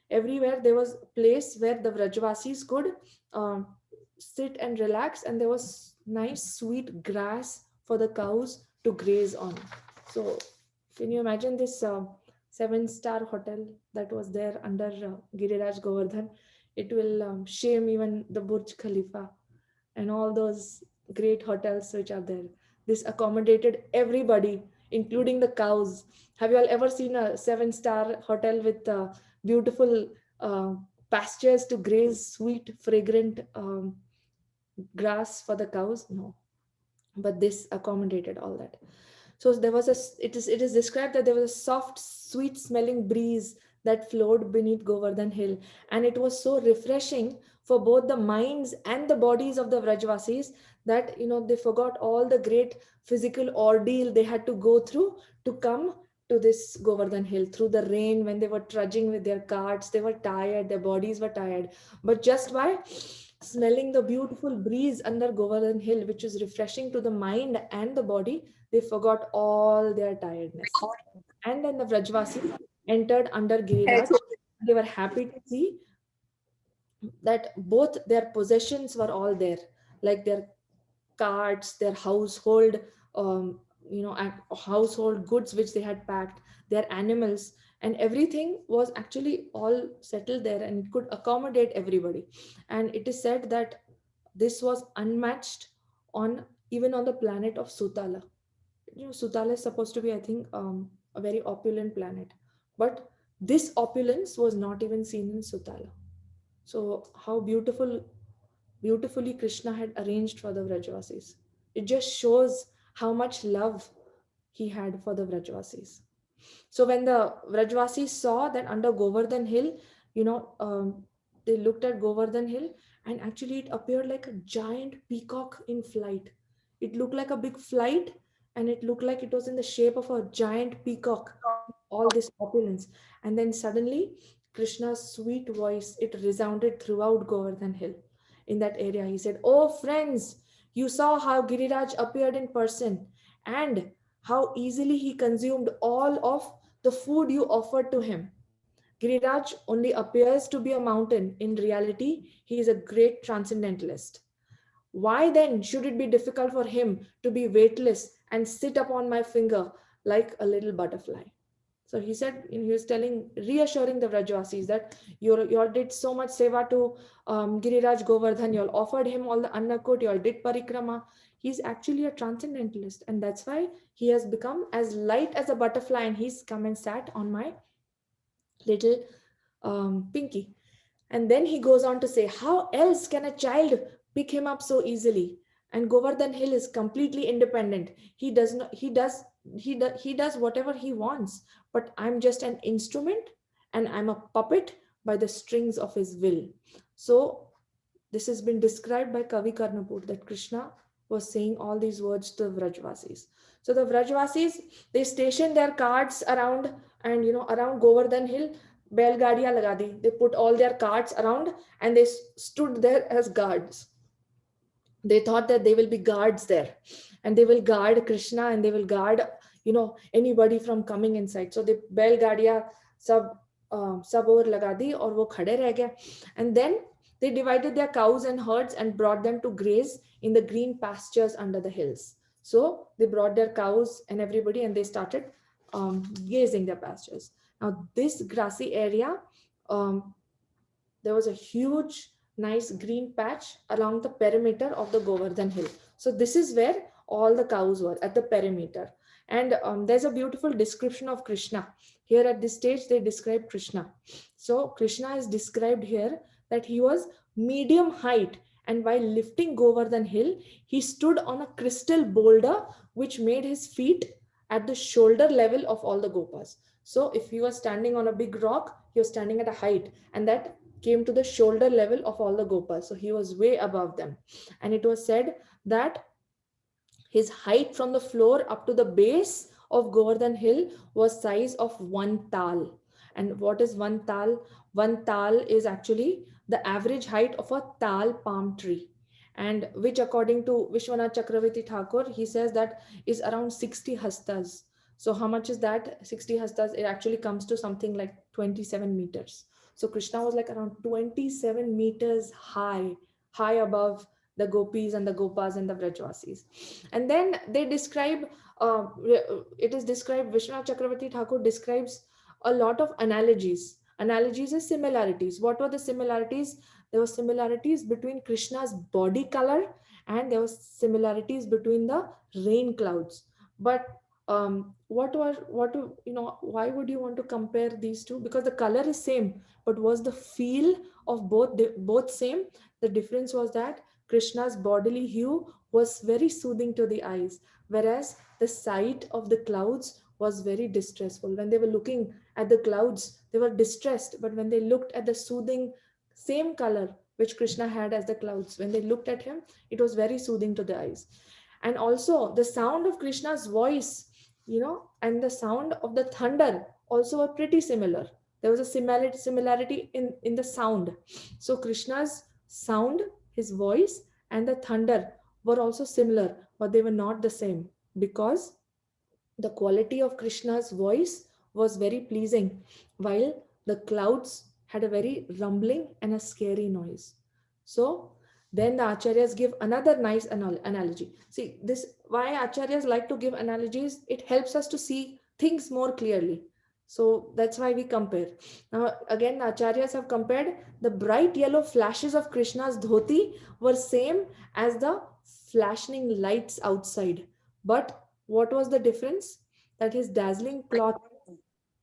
everywhere, there was a place where the Vrajvasis could um, sit and relax, and there was nice, sweet grass for the cows to graze on. So, can you imagine this seven-star hotel that was there under Giriraj Govardhan? It will shame even the Burj Khalifa and all those great hotels which are there. This accommodated everybody, including the cows. Have you all ever seen a seven-star hotel with beautiful uh, pastures to graze sweet, fragrant grass for the cows? No, but this accommodated all that. So there was a, it is described that there was a soft, sweet smelling breeze that flowed beneath Govardhan Hill, and it was so refreshing for both the minds and the bodies of the Vrajvasis that they forgot all the great physical ordeal they had to go through to come to this Govardhan Hill through the rain when they were trudging with their carts. They were tired, their bodies were tired, but just by smelling the beautiful breeze under Govardhan Hill, which is refreshing to the mind and the body, they forgot all their tiredness. And then the Vrajvasis entered under Giriraj. They were happy to see that both their possessions were all there, like their carts, their household, um, household goods which they had packed, their animals, and everything was actually all settled there, and it could accommodate everybody. And it is said that this was unmatched on even on the planet of Sutala. Sutala is supposed to be, I think, a very opulent planet, but this opulence was not even seen in Sutala. So how beautifully Krishna had arranged for the Vrajvasis. It just shows how much love he had for the Vrajvasis. So when the Vrajvasis saw that under Govardhan Hill, you know, um, they looked at Govardhan Hill, and actually it appeared like a giant peacock in flight. It looked like a big flight, and it looked like it was in the shape of a giant peacock, all this opulence. And then suddenly, Krishna's sweet voice, it resounded throughout Govardhan Hill. In that area, he said, "Oh friends, you saw how Giriraj appeared in person, and how easily he consumed all of the food you offered to him. Giriraj only appears to be a mountain. In reality, he is a great transcendentalist. Why then should it be difficult for him to be weightless and sit upon my finger like a little butterfly?" So he said, he was telling, reassuring the Vrajvasis that you all did so much seva to Giriraj Govardhan, you all offered him all the annakut, you all did parikrama. He's actually a transcendentalist, and that's why he has become as light as a butterfly, and he's come and sat on my little pinky. And then he goes on to say, how else can a child pick him up so easily? And Govardhan Hill is completely independent. He does not, he does whatever he wants. But I'm just an instrument, and I'm a puppet by the strings of his will. So this has been described by Kavi Karnapur that Krishna was saying all these words to the Vrajvasis. So the Vrajvasis, they stationed their carts around, and around Govardhan Hill, Belgadia lagadi. They put all their carts around, and they stood there as guards. They thought that they will be guards there, and they will guard Krishna, and they will guard anybody from coming inside. So the Belgadia sub sub और लगा दी और वो खड़े रह गए. And then they divided their cows and herds and brought them to graze in the green pastures under the hills. So they brought their cows and everybody, and they started grazing their pastures. Now this grassy area, um, there was a huge, nice green patch along the perimeter of the Govardhan Hill. So this is where all the cows were, at the perimeter. And there's a beautiful description of Krishna. Here at this stage, they describe Krishna. So Krishna is described here that he was medium height And while lifting Govardhan Hill, he stood on a crystal boulder which made his feet at the shoulder level of all the Gopas. So if he was standing on a big rock, he was standing at a height, and that came to the shoulder level of all the Gopas. So he was way above them. And it was said that his height from the floor up to the base of Govardhan Hill was size of one tal. And what is one tal? One tal is actually the average height of a tal palm tree. And which according to Vishwanath Chakravarti Thakur, he says that is around 60 hastas. So how much is that? 60 hastas, it actually comes to something like 27 meters. So Krishna was like around 27 meters high, high above the gopis and the gopas and the vrajvasis. And then they describe, it is described, Vishwanath Chakravarti Thakur describes a lot of analogies is similarities. What were the similarities? There were similarities between Krishna's body color, and there were similarities between the rain clouds. But why would you want to compare these two? Because the color is same, but was the feel of both same? The difference was that Krishna's bodily hue was very soothing to the eyes, whereas the sight of the clouds was very distressful. When they were looking at the clouds, they were distressed, but when they looked at the soothing, same color which Krishna had as the clouds, when they looked at him, it was very soothing to the eyes. And also the sound of Krishna's voice, and the sound of the thunder also were pretty similar. There was a similarity in the sound. So Krishna's sound, his voice, and the thunder were also similar, but they were not the same, because the quality of Krishna's voice was very pleasing, while the clouds had a very rumbling and a scary noise. So then the acharyas give another nice analogy. See, this why acharyas like to give analogies, it helps us to see things more clearly. So that's why we compare. Now, again, the acharyas have compared the bright yellow flashes of Krishna's dhoti were same as the flashing lights outside. But what was the difference? That his dazzling cloth,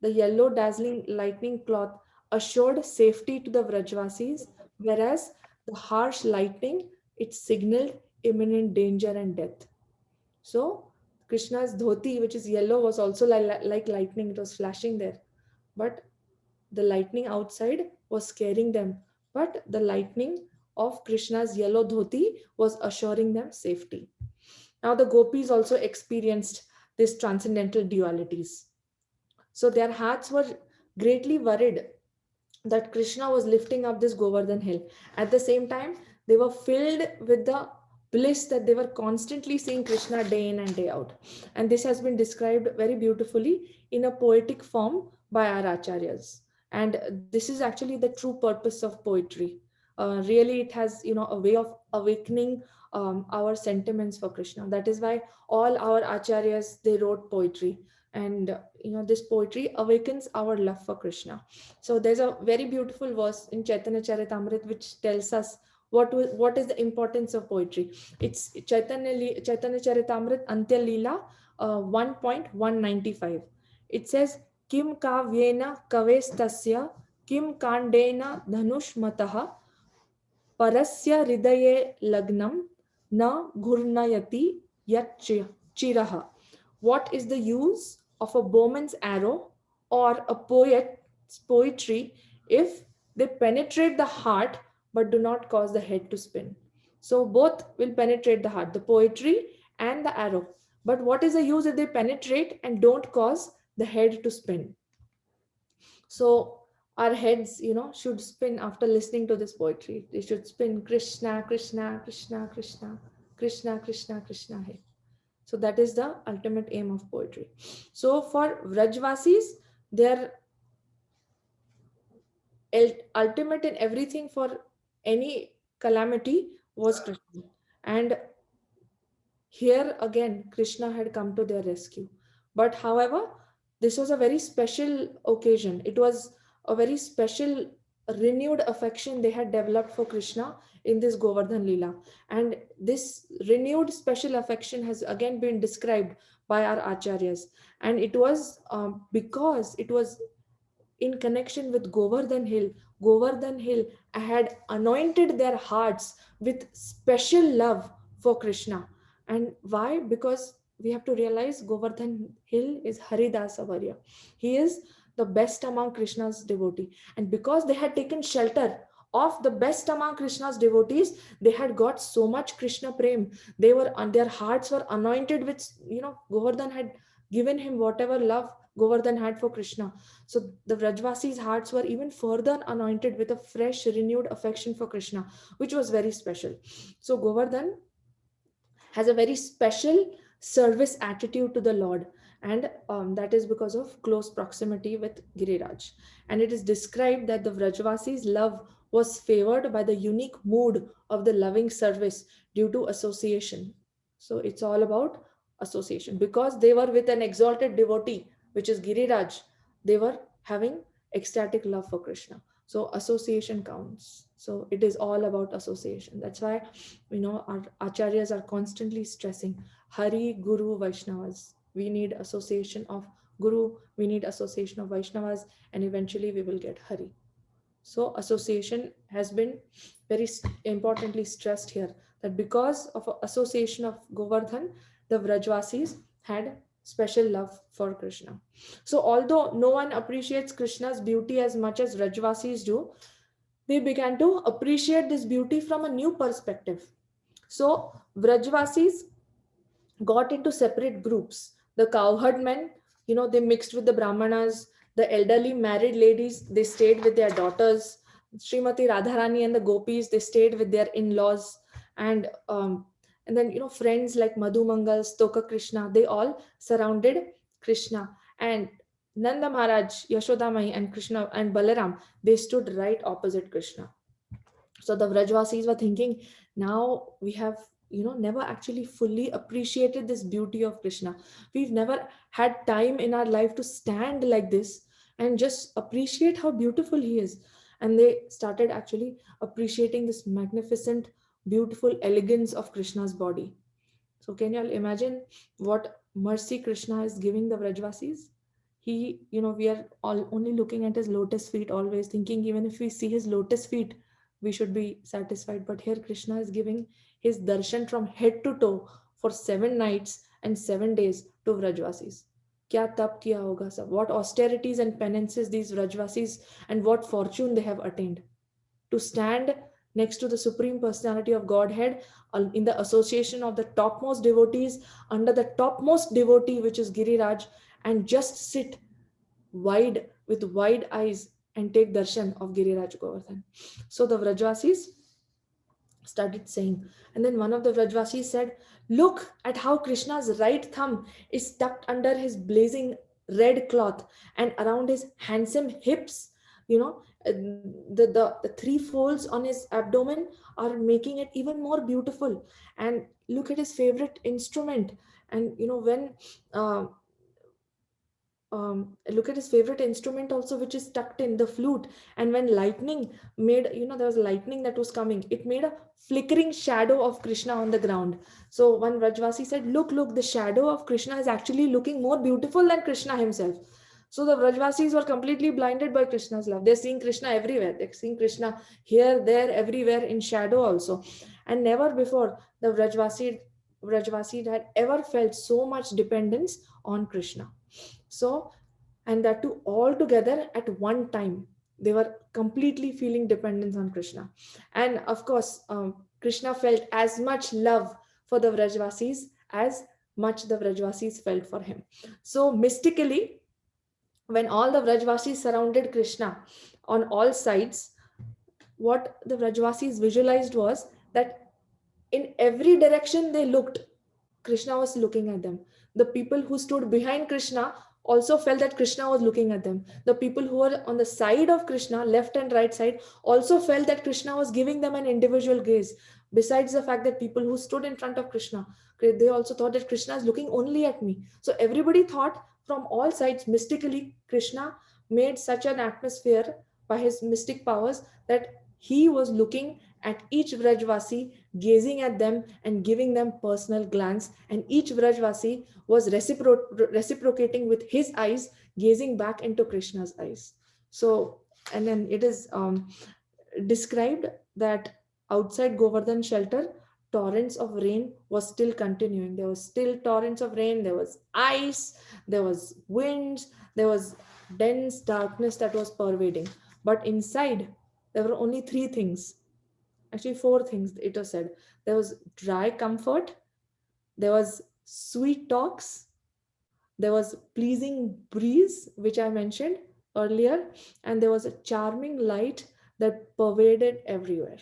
the yellow dazzling lightning cloth, assured safety to the Vrajvasis, whereas the harsh lightning, it signaled imminent danger and death. So Krishna's dhoti, which is yellow, was also like lightning, it was flashing there. But the lightning outside was scaring them. But the lightning of Krishna's yellow dhoti was assuring them safety. Now, the gopis also experienced these transcendental dualities. So, their hearts were greatly worried that Krishna was lifting up this Govardhan hill. At the same time, they were filled with the bliss that they were constantly seeing Krishna day in and day out. And this has been described very beautifully in a poetic form by our acharyas. And this is actually the true purpose of poetry. Really, it has, a way of awakening our sentiments for Krishna. That is why all our acharyas, they wrote poetry. And this poetry awakens our love for Krishna. So there's a very beautiful verse in Chaitanya Charitamrita which tells us what is the importance of poetry. It's Chaitanya Charitamrita Antya Leela 1.195. It says, Kim kavyena kavestasya kim kandena dhanushmataha परस्य हृदये लग्नं न घूर्णयति yat chiraha. What is the use of a bowman's arrow or a poet's poetry if they penetrate the heart but do not cause the head to spin? So both will penetrate the heart, the poetry and the arrow. But what is the use if they penetrate and don't cause the head to spin? So our heads, should spin after listening to this poetry. They should spin Krishna, Krishna, Krishna, Krishna, Krishna, Krishna, Krishna. Hai. So that is the ultimate aim of poetry. So for Vrajvasis, their ultimate in everything for any calamity was Krishna. And here again, Krishna had come to their rescue. But however, this was a very special occasion. It was a very special, renewed affection they had developed for Krishna in this Govardhan Leela. And this renewed special affection has again been described by our acharyas. And it was because it was in connection with Govardhan Hill. Govardhan Hill had anointed their hearts with special love for Krishna. And why? Because we have to realize Govardhan Hill is Haridas Avarya. He is the best among Krishna's devotee. And because they had taken shelter of the best among Krishna's devotees, they had got so much Krishna prem. They were, their hearts were anointed with, Govardhan had given him whatever love Govardhan had for Krishna. So the Vrajvasis' hearts were even further anointed with a fresh, renewed affection for Krishna, which was very special. So Govardhan has a very special service attitude to the Lord, and that is because of close proximity with Giriraj. And it is described that the Vrajvasi's love was favored by the unique mood of the loving service due to association. So it's all about association. Because they were with an exalted devotee, which is Giriraj, they were having ecstatic love for Krishna. So association counts. So it is all about association. That's why our acharyas are constantly stressing Hari, Guru, Vaishnavas. We need association of Guru, we need association of Vaishnavas, and eventually we will get Hari. So association has been very importantly stressed here, that because of association of Govardhan, the Vrajvasis had special love for Krishna. So although no one appreciates Krishna's beauty as much as Vrajvasis do, they began to appreciate this beauty from a new perspective. So Vrajvasis got into separate groups. The cowherd men, they mixed with the Brahmanas. The elderly married ladies, they stayed with their daughters. Srimati Radharani and the gopis, they stayed with their in-laws. And then friends like Madhu Mangal, Stoka Krishna, they all surrounded Krishna. And Nanda Maharaj, Yashoda Mai, and Krishna and Balaram, they stood right opposite Krishna. So the Vrajvasis were thinking, now we have never actually fully appreciated this beauty of Krishna. We've never had time in our life to stand like this and just appreciate how beautiful he is. And they started actually appreciating this magnificent, beautiful elegance of Krishna's body. So can you all imagine what mercy Krishna is giving the Vrajvasis? We are all only looking at his lotus feet, always thinking even if we see his lotus feet, we should be satisfied. But here Krishna is giving his darshan from head to toe for 7 nights and 7 days to Vrajvasis. Kya tap kiya hoga sab? What austerities and penances these Vrajvasis, and what fortune they have attained to stand next to the Supreme Personality of Godhead, in the association of the topmost devotees, under the topmost devotee, which is Giriraj, and just sit wide with wide eyes and take darshan of Giriraj Govardhan. So the Vrajvasis started saying, and then one of the Vrajvasis said, "Look at how Krishna's right thumb is tucked under his blazing red cloth, and around his handsome hips, the three folds on his abdomen are making it even more beautiful. And look at his favorite instrument. And when uh, look at his favorite instrument also, which is tucked in the flute. And when lightning made, there was lightning that was coming, it made a flickering shadow of Krishna on the ground." So one Rajvasi said, look, the shadow of Krishna is actually looking more beautiful than Krishna himself. So the Vrajvasis were completely blinded by Krishna's love. They're seeing Krishna everywhere. They're seeing Krishna here, there, everywhere, in shadow also. And never before the Vrajvasi had ever felt so much dependence on Krishna. So, and that too all together at one time. They were completely feeling dependence on Krishna. And of course, Krishna felt as much love for the Vrajvasis as much the Vrajvasis felt for him. So mystically, when all the Vrajvasis surrounded Krishna on all sides, what the Vrajvasis visualized was that in every direction they looked, Krishna was looking at them. The people who stood behind Krishna also felt that Krishna was looking at them. The people who were on the side of Krishna, left and right side, also felt that Krishna was giving them an individual gaze. Besides the fact that people who stood in front of Krishna, they also thought that Krishna is looking only at me. So everybody thought from all sides, mystically, Krishna made such an atmosphere by his mystic powers that he was looking at each Vrajvasi, gazing at them and giving them personal glance, and each Vrajvasi was reciprocating with his eyes, gazing back into Krishna's eyes. So, and then it is described that outside Govardhan shelter, torrents of rain was still continuing. There was still torrents of rain. There was ice. There was winds. There was dense darkness that was pervading. But inside, there were only three things. Actually, four things it was said. There was dry comfort. There was sweet talks, there was pleasing breeze, which I mentioned earlier, and there was a charming light that pervaded everywhere.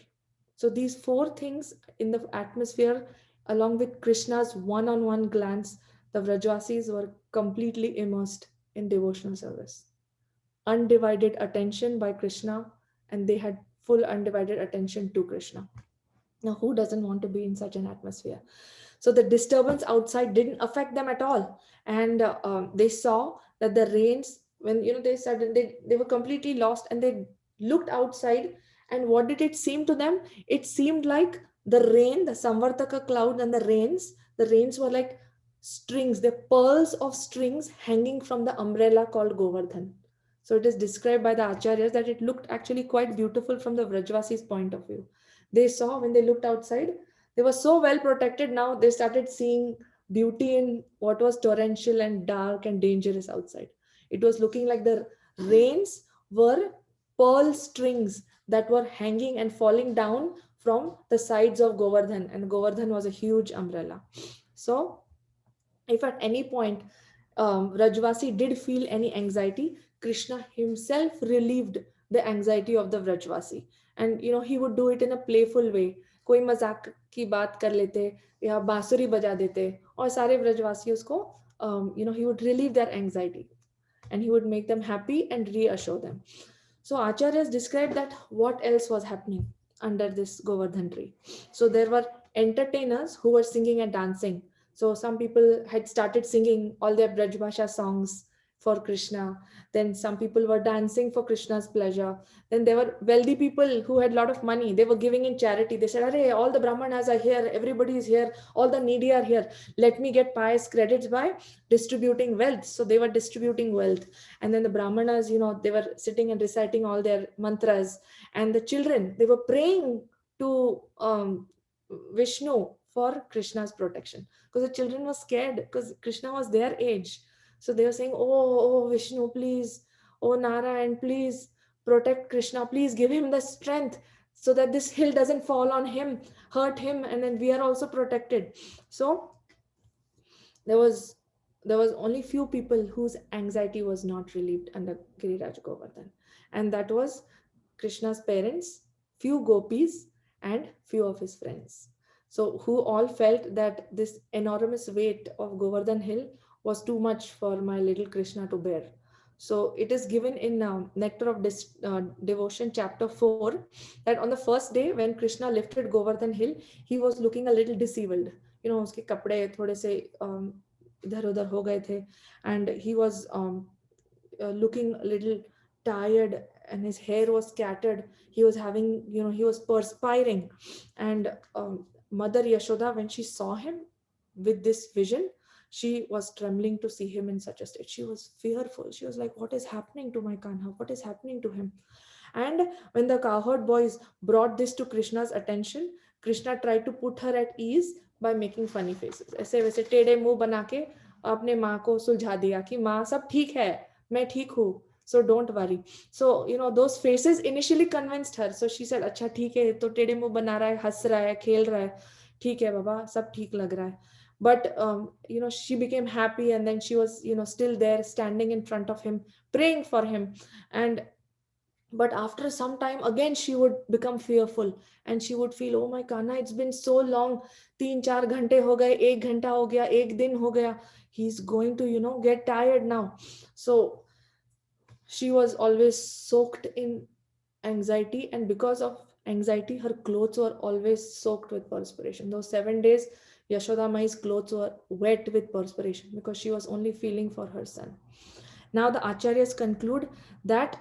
So these four things in the atmosphere, along with Krishna's one-on-one glance, the Vrajvasis were completely immersed in devotional service. Undivided attention by Krishna, and they had full undivided attention to Krishna. Now, who doesn't want to be in such an atmosphere? So the disturbance outside didn't affect them at all, and they saw that the rains, when they suddenly they were completely lost, and they looked outside, and what did it seem to them? It seemed like the rain, the Samvartaka cloud, and the rains were like strings, the pearls of strings hanging from the umbrella called Govardhan. So it is described by the acharyas that it looked actually quite beautiful from the Vrajvasis point of view. They saw, when they looked outside, they were so well protected. Now they started seeing beauty in what was torrential and dark and dangerous outside. It was looking like the rains were pearl strings that were hanging and falling down from the sides of Govardhan, and Govardhan was a huge umbrella. So if at any point Vrajvasi did feel any anxiety, Krishna himself relieved the anxiety of the Vrajvasi. And he would do it in a playful way. कोई मजाक की बात कर लेते या बांसुरी बजा देते और सारे व्रजवासी उसको he would relieve their anxiety, and he would make them happy and reassure them. So Acharyas described that what else was happening under this Govardhan tree. So there were entertainers who were singing and dancing. So some people had started singing all their Brajbhasha songs for Krishna. Then some people were dancing for Krishna's pleasure. Then there were wealthy people who had a lot of money. They were giving in charity. They said, "Arey, all the Brahmanas are here. Everybody is here. All the needy are here. Let me get pious credits by distributing wealth." So they were distributing wealth. And then the Brahmanas, they were sitting and reciting all their mantras. And the children, they were praying to Vishnu for Krishna's protection, because the children were scared because Krishna was their age. So they were saying, "Oh, Vishnu, please, oh Narayan, please protect Krishna, please give him the strength so that this hill doesn't fall on him, hurt him, and then we are also protected." So there was there was only few people whose anxiety was not relieved under Giriraj Govardhan, and that was Krishna's parents, few gopis, and few of his friends. So, who all felt that this enormous weight of Govardhan hill was too much for my little Krishna to bear. So, it is given in Nectar of Devotion, chapter 4, that on the first day when Krishna lifted Govardhan hill, he was looking a little deceived. उसके कपड़े थोड़े से इधर उधर हो गए थे, and he was looking a little tired, and his hair was scattered. He was having, he was perspiring. And Mother Yashoda, when she saw him with this vision, she was trembling to see him in such a state. She was fearful. She was like, "What is happening to my Kanha? What is happening to him?" And when the cowherd boys brought this to Krishna's attention, Krishna tried to put her at ease by making funny faces. ऐसे वैसे टेढ़े मुंह बना के अपने माँ को सुलझा दिया कि माँ सब ठीक है, मैं ठीक हूँ, so don't worry. So those faces initially convinced her. So she said, "अच्छा ठीक है, तो टेढ़े मुंह बना रहा है, हंस रहा है, खेल रहा है, ठीक है बाबा, सब ठीक लग रहा है." But she became happy, and then she was still there standing in front of him, praying for him. And but after some time again she would become fearful, and she would feel, "Oh my Kana, it's been so long, 3-4 घंटे हो गए, 1 घंटा हो गया, 1 दिन हो गया, he's going to get tired now." So she was always soaked in anxiety, and because of anxiety her clothes were always soaked with perspiration. Those 7 days Yashoda Mai's clothes were wet with perspiration because she was only feeling for her son. Now the acharyas conclude that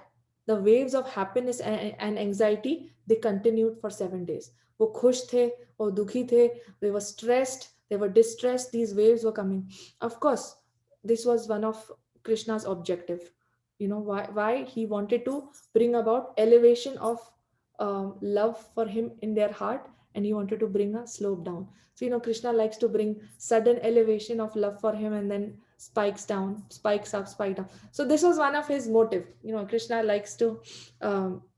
the waves of happiness and anxiety, they continued for 7 days. वो खुश थे, वो दुखी थे, they were stressed, they were distressed, these waves were coming. Of course, this was one of Krishna's objective. Why he wanted to bring about elevation of love for him in their heart, and he wanted to bring a slope down. So Krishna likes to bring sudden elevation of love for him and then spikes down, spikes up, spike down. So this was one of his motive. Krishna likes to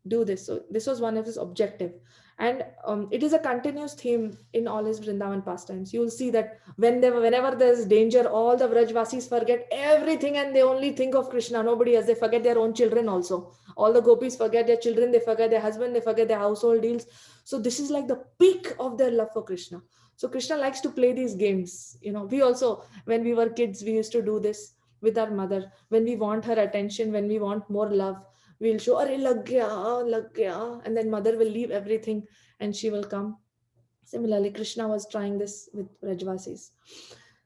do this. So this was one of his objective. And it is a continuous theme in all his Vrindavan pastimes. You'll see that whenever there's danger, all the Vrajvasis forget everything and they only think of Krishna. Nobody else. They forget their own children also. All the gopis forget their children, they forget their husband, they forget their household deals. So this is like the peak of their love for Krishna. So Krishna likes to play these games. We also, when we were kids, we used to do this with our mother. When we want her attention, when we want more love, we'll show, "Arey lag gaya," and then mother will leave everything and she will come. Similarly, Krishna was trying this with Rajvasis.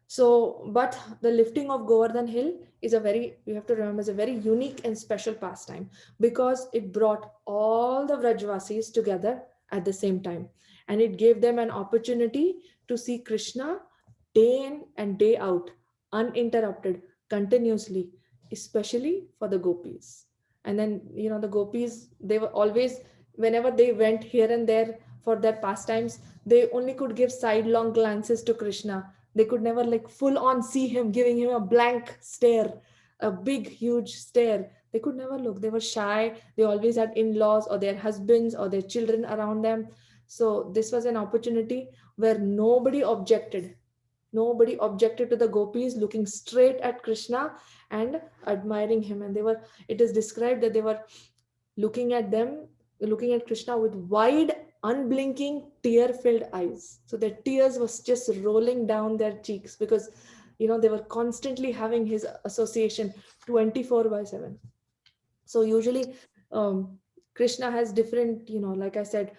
So, but the lifting of Govardhan Hill is we have to remember, is a very unique and special pastime because it brought all the Vrajvasis together at the same time. And it gave them an opportunity to see Krishna day in and day out, uninterrupted, continuously, especially for the gopis. And then, the gopis, they were always, whenever they went here and there for their pastimes, they only could give sidelong glances to Krishna. They could never like full on see him, giving him a blank stare, a big, huge stare. They could never look. They were shy. They always had in laws or their husbands or their children around them. So, this was an opportunity where nobody objected to the gopis looking straight at Krishna and admiring him. And it is described that they were looking at them, looking at Krishna with wide, unblinking, tear filled eyes. So their tears was just rolling down their cheeks because, they were constantly having his association 24 by 7. So usually, um, Krishna has different, like I said,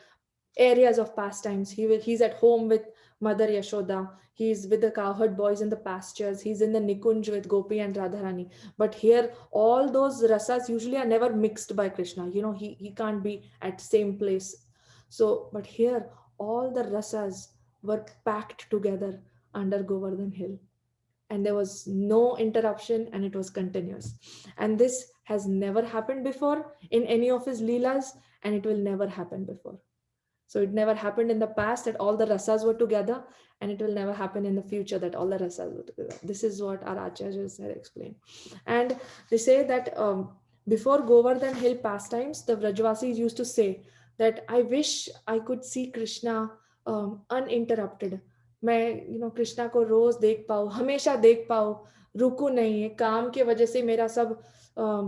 areas of pastimes. He's at home with Mother Yashoda. He's with the cowherd boys in the pastures. He's in the Nikunj with Gopi and Radharani. But here, all those rasas usually are never mixed by Krishna. He can't be at same place. So, but here, all the rasas were packed together under Govardhan Hill, and there was no interruption and it was continuous. And this has never happened before in any of his leelas, and it will never happen before. So it never happened in the past that all the rasas were together, and it will never happen in the future that all the rasas were together. This is what our acharyas had explained. And they say that before Govardhan Hill pastimes, the Vrajvasis used to say that I wish I could see Krishna uninterrupted. मैं कृष्णा को रोज देख पाऊँ, हमेशा देख पाऊँ, रुकू नहीं, ये काम के वजह से मेरा सब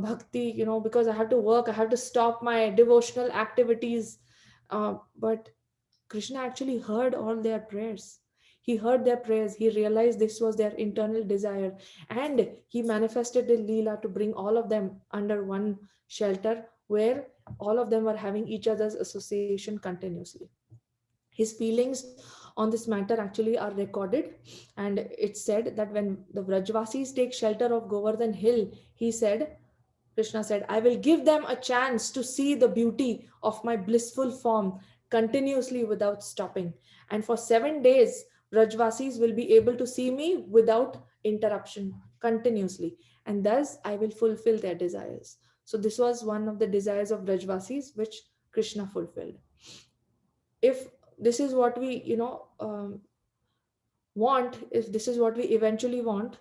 bhakti, because I have to work, I have to stop my devotional activities. But Krishna actually heard all their prayers. He heard their prayers. He realized this was their internal desire. And he manifested the Leela to bring all of them under one shelter where all of them were having each other's association continuously. His feelings on this matter actually are recorded, and it's said that when the Vrajvasis take shelter of Govardhan Hill, Krishna said, I will give them a chance to see the beauty of my blissful form continuously without stopping. And for 7 days, Vrajvasis will be able to see me without interruption continuously. And thus I will fulfill their desires. So this was one of the desires of Vrajvasis, which Krishna fulfilled. If this is what we, want, if this is what we eventually want,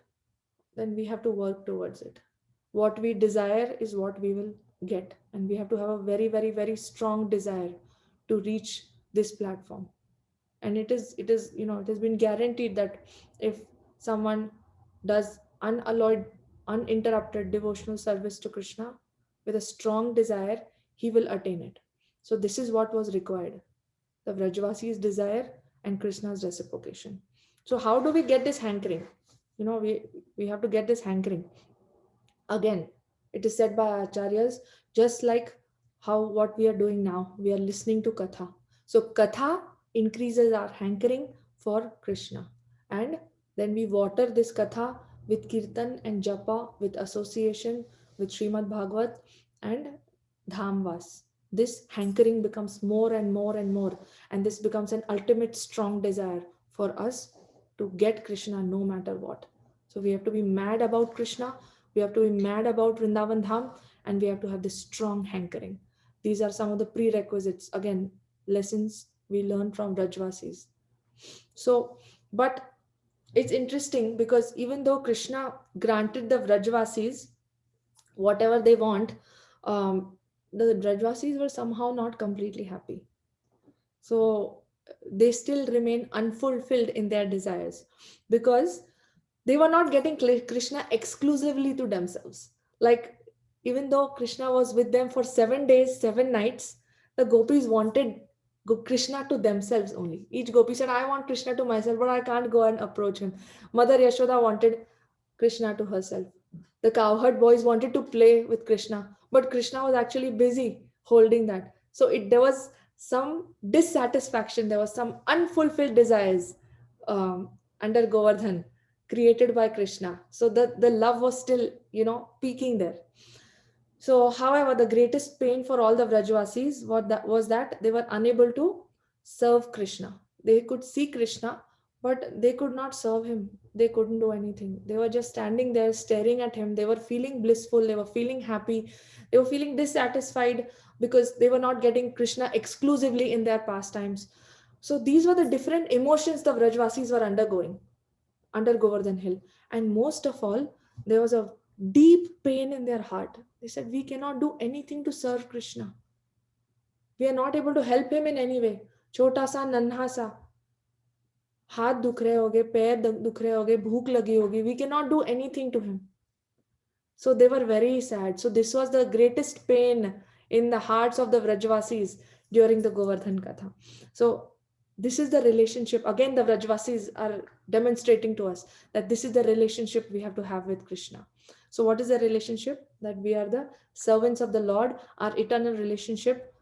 then we have to work towards it. What we desire is what we will get, and we have to have a very, very, very strong desire to reach this platform. And it has been guaranteed that if someone does unalloyed, uninterrupted devotional service to Krishna with a strong desire, he will attain it. So this is what was required: the Vrajvasi's desire and Krishna's reciprocation. So how do we get this hankering? We have to get this hankering. Again, it is said by acharyas, just like how what we are doing now, we are listening to Katha. So Katha increases our hankering for Krishna. And then we water this Katha with Kirtan and Japa, with association with Srimad Bhagavat and Dhamvas. This hankering becomes more and more and more, and this becomes an ultimate strong desire for us to get Krishna no matter what. So we have to be mad about Krishna, we have to be mad about Vrindavan Dham, and we have to have this strong hankering. These are some of the prerequisites, again, lessons we learn from Rajvasis. So, but it's interesting because even though Krishna granted the Vrajvasis whatever they want, um, the Rajvasis were somehow not completely happy. So they still remain unfulfilled in their desires because they were not getting Krishna exclusively to themselves. Like, even though Krishna was with them for 7 days, 7 nights, the gopis wanted Krishna to themselves only. Each gopi said, I want Krishna to myself, but I can't go and approach him. Mother Yashoda wanted Krishna to herself. The cowherd boys wanted to play with Krishna, but Krishna was actually busy holding that. So there was some dissatisfaction, there was some unfulfilled desires um, under Govardhan created by Krishna. So the love was still, peaking there. So, however, the greatest pain for all the Vrajvasis was that they were unable to serve Krishna. They could see Krishna, but they could not serve him. They couldn't do anything. They were just standing there staring at him. They were feeling blissful. They were feeling happy. They were feeling dissatisfied because they were not getting Krishna exclusively in their pastimes. So, these were the different emotions the Vrajvasis were undergoing under Govardhan Hill. And most of all, there was a deep pain in their heart. They said, we cannot do anything to serve Krishna. We are not able to help him in any way. Chota sa, nanha sa. हाथ दुख रहे होगे, पैर दुख रहे होगे, भूख लगी होगी. We cannot do anything to him. So they were very sad. So this was the greatest pain in the hearts of the Vrajvasis during the Govardhan Katha. So this is the relationship. Again, the Vrajvasis are demonstrating to us that this is the relationship we have to have with Krishna. So what is the relationship? That we are the servants of the Lord. Our eternal relationship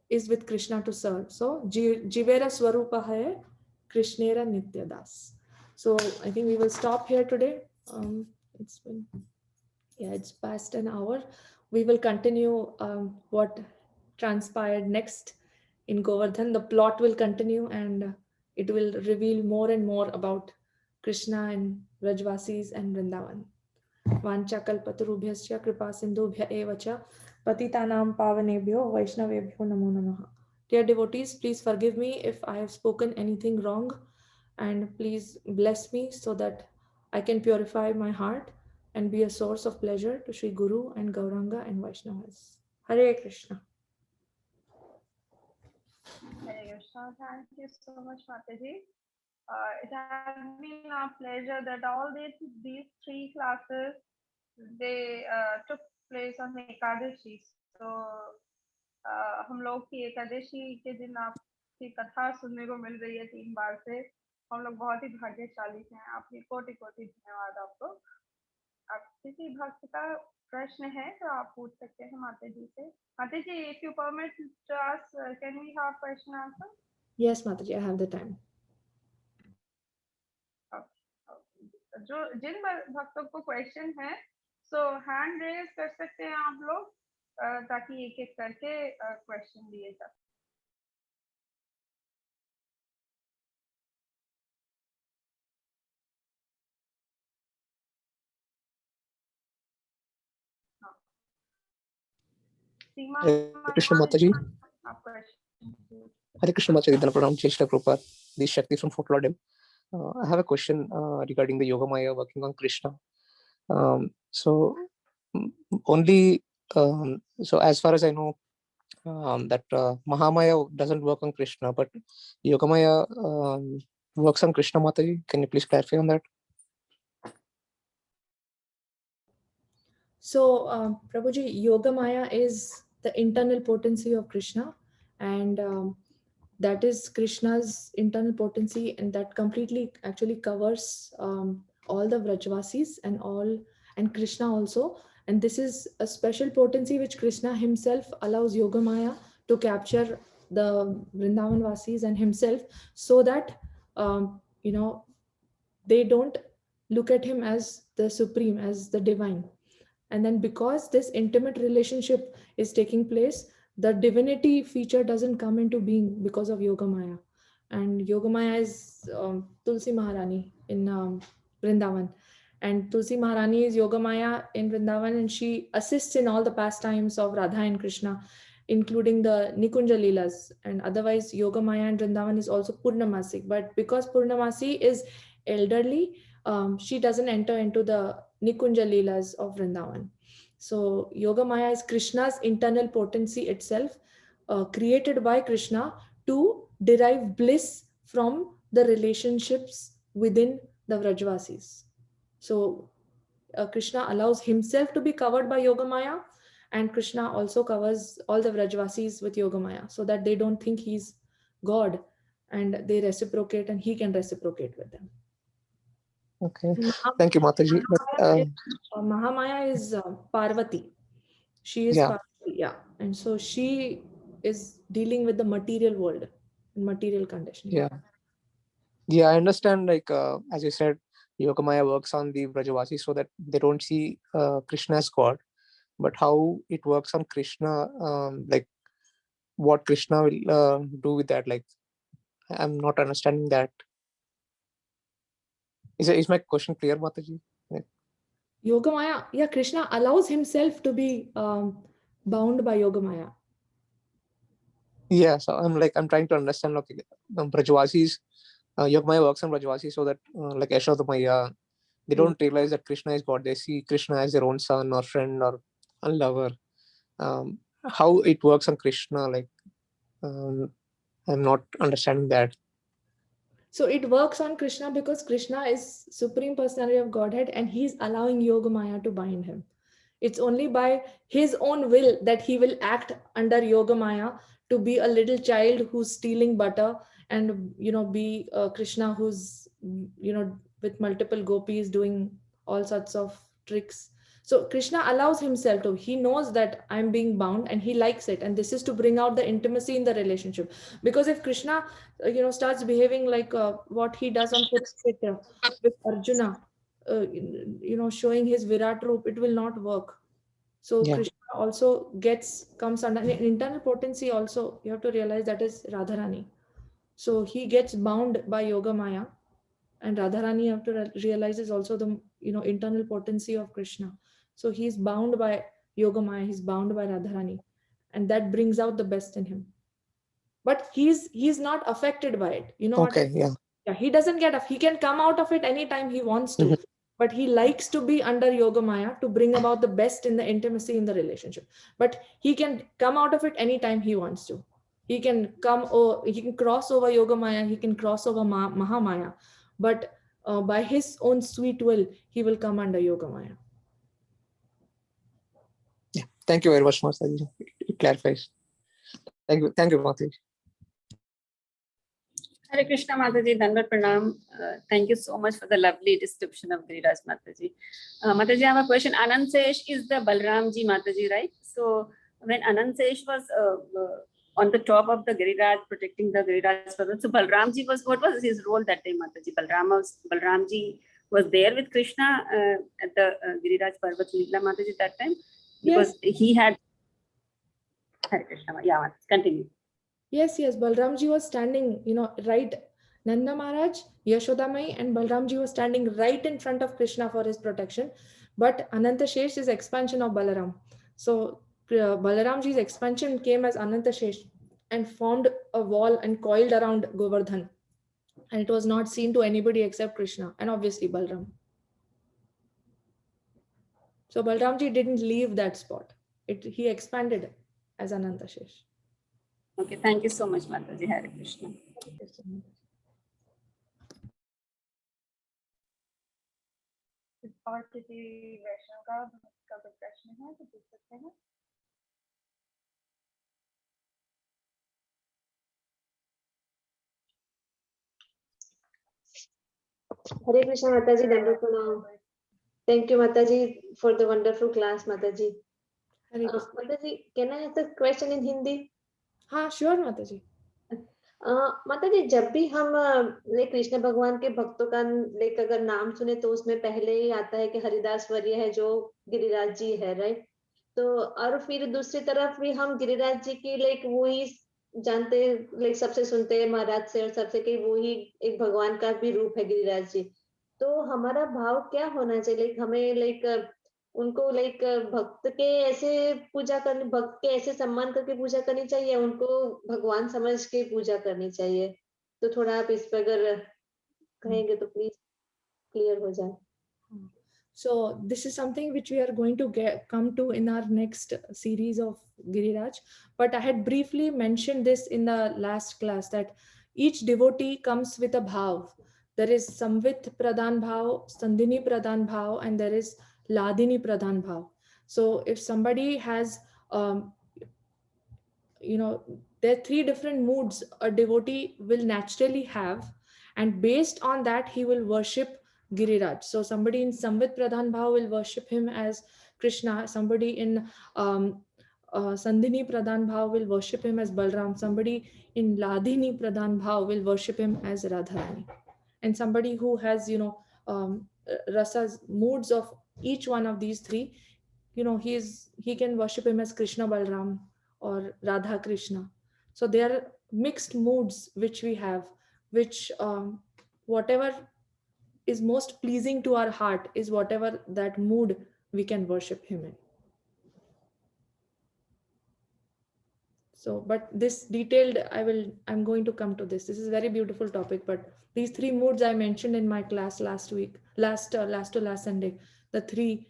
is with Krishna to serve. So Jivera Swarupa hai Krishnera Nityadas. So I think we will stop here today. It's been it's past an hour. We will continue what transpired next in Govardhan. The plot will continue and it will reveal more and more about Krishna and Rajvasis and Vrindavan. वाञ्छाकल्पतरुभ्यश्च कृपा सिन्धुभ्य एव च पतितानां पावनेभ्यो वैष्णवेभ्यो नमो नमः. Dear devotees, please forgive me if I have spoken anything wrong, and please bless me so that I can purify my heart and be a source of pleasure to Sri Guru and Gauranga and Vaishnavas. Hare Krishna. Hare Krishna. Thank you so much, Mataji. It has been a pleasure that all these three classes they took place on Ekadashi. So हम लोग की एकादशी के दिन आपकी कथा सुनने को मिल रही है 3 बार से. हम लोग बहुत ही भाग्यशाली हैं. आपके कोटि कोटि धन्यवाद आपको. आप किसी भक्त का प्रश्न है तो आप पूछ सकते हैं माता जी से. माता जी, if you permit to ask, can we have question answer? Yes, Mataji, I have the time. जो जिन भक्तों को क्वेश्चन है सो हैंड रेज कर सकते हैं आप लोग ताकि एक एक करके क्वेश्चन दिए जा. सीमा Hare Krishna Mataji. आप question. Hare Krishna Mataji. Then Pranam Cheshta Prabhupada. This Shakti from Fort Lauderdale. I have a question regarding the Yoga Maya working on Krishna. So only so as far as I know, that Mahamaya doesn't work on Krishna, but Yogamaya works on Krishna. Mataji, can you please clarify on that? So, Prabhuji, Yoga Maya is the internal potency of Krishna, and that is Krishna's internal potency, and that completely actually covers all the Vrajvasis and Krishna also. And this is a special potency which Krishna himself allows Yoga Maya to capture the Vrindavan Vasis and himself, so that they don't look at him as the supreme, as the divine. And then because this intimate relationship is taking place, the divinity feature doesn't come into being because of Yoga Maya. And Yoga Maya is Tulsi Maharani in Vrindavan. And Tulsi Maharani is Yoga Maya in Vrindavan, and she assists in all the pastimes of Radha and Krishna including the Nikunja Leelas, and otherwise Yogamaya and Vrindavan is also Purnamasi. But because Purnamasi is elderly, she doesn't enter into the Nikunja Leelas of Vrindavan. So Yogamaya is Krishna's internal potency itself, created by Krishna to derive bliss from the relationships within the Vrajvasis. So Krishna allows himself to be covered by Yogamaya, and Krishna also covers all the Vrajvasis with Yogamaya so that they don't think he's God, and they reciprocate and he can reciprocate with them. Okay, thank you, Mataji. But Mahamaya is Parvati. She is yeah, Parvati, yeah. And so she is dealing with the material world, material conditioning. yeah, I understand. Like as you said, Yogamaya works on the Vrajavasi so that they don't see Krishna as God. But how it works on Krishna, like what Krishna will do with that? Like I'm not understanding that. Is my question clear, Mataji? Like, Yogamaya, yeah, Krishna allows himself to be bound by Yogamaya. yeah, so I'm trying to understand. Okay, Brajavasis, Yogamaya works on Brajavasis so that like Yashoda Maya, they don't realize that Krishna is God. They see Krishna as their own son or friend or a lover. How it works on Krishna, like I'm not understanding that. So it works on Krishna because Krishna is Supreme Personality of Godhead and he's allowing Yogamaya to bind him. It's only by his own will that he will act under Yogamaya to be a little child who's stealing butter, and be Krishna who's with multiple gopis doing all sorts of tricks. So Krishna allows himself to. He knows that I'm being bound and he likes it, and this is to bring out the intimacy in the relationship. Because if Krishna starts behaving like what he does on Kurukshetra with Arjuna, showing his Virat Roop, it will not work. So Yeah, Krishna also comes under an internal potency. Also, you have to realize that is Radharani. So he gets bound by Yoga Maya, and Radharani, you have to realize, is also the internal potency of Krishna. So he's bound by Yoga Maya. He's bound by Radharani, and that brings out the best in him. But he's not affected by it. You know what? okay, yeah. Yeah, he doesn't he can come out of it anytime he wants to, Mhm. but he likes to be under Yoga Maya to bring about the best in the intimacy in the relationship. But he can come out of it anytime he wants to. He can he can cross over Yoga Maya, he can cross over Mahamaya, but by his own sweet will, he will come under Yoga Maya. Yeah, thank you very much, Mataji. It clarifies. Thank you, Mataji. Hare Krishna Mataji, Dandat Pranam. Thank you so much for the lovely description of Giriraj Mataji. Mataji, I have a question. Anansesh is the Balramji Mataji, right? So when Anansesh was on the top of the Giriraj, protecting the Giriraj Parvat, so Balramji what was his role that time, Mataji? Balramji was there with Krishna at the Giriraj Parvat Leela Mataji that time? Because Yes. he had... Hare Krishna, yeah, continue. Yes, Balramji was standing, right. Nanda Maharaj, Yashodamai, and Balramji was standing right in front of Krishna for his protection. But Ananta Shesh is expansion of Balaram. So Balaramji's expansion came as Ananta Shesh and formed a wall and coiled around Govardhan. And it was not seen to anybody except Krishna and obviously Balram. So Balramji didn't leave that spot. He expanded as Ananta Shesh. Okay, thank you so much, Mataji. Hare Krishna. और किसी वैष्णव का कोई प्रश्न है तो पूछ सकते हैं. Hare Krishna Mataji, Dandat Pranam. Thank you Mataji for the wonderful class, Mataji. Mataji, can I ask a question in Hindi? हाँ, sure Mataji. माताजी, जब भी हम कृष्ण भगवान के भक्तों का अगर नाम सुने तो उसमें पहले ही आता है कि हरिदास वर्य है जो गिरिराज जी है, राइट? तो और फिर दूसरी तरफ भी हम गिरिराज जी की वो ही जानते, सबसे सुनते हैं महाराज से और सबसे कि वो ही एक भगवान का भी रूप है गिरिराज जी. तो हमारा भाव क्या होना चाहिए? हमें उनको लाइक भक्त के ऐसे पूजा करनी, भक्त के ऐसे सम्मान करके पूजा करनी चाहिए, उनको भगवान समझ के पूजा करनी चाहिए? तो थोड़ा आप इस पर अगर कहेंगे तो प्लीज क्लियर हो जाए। So this is something which we are going to come to in our next series of Giriraj. But I had briefly mentioned this in the last class that each devotee comes with a bhav. There is Samvit Pradhan Bhav, Sandhini Pradhan Bhav, and there is Ladini Pradhan Bhav. So if somebody has, there are three different moods a devotee will naturally have, and based on that, he will worship Giriraj. So somebody in Samvit Pradhan Bhav will worship him as Krishna. Somebody in Sandhini Pradhan Bhav will worship him as Balram. Somebody in Ladini Pradhan Bhav will worship him as Radharani. And somebody who has, rasas, moods of each one of these three, he can worship him as Krishna Balram or Radha Krishna. So there are mixed moods which we have, which whatever is most pleasing to our heart is whatever that mood we can worship him in. So, but this detailed, I'm going to come to this. This is a very beautiful topic, but these three moods I mentioned in my class last week, last to last Sunday, the three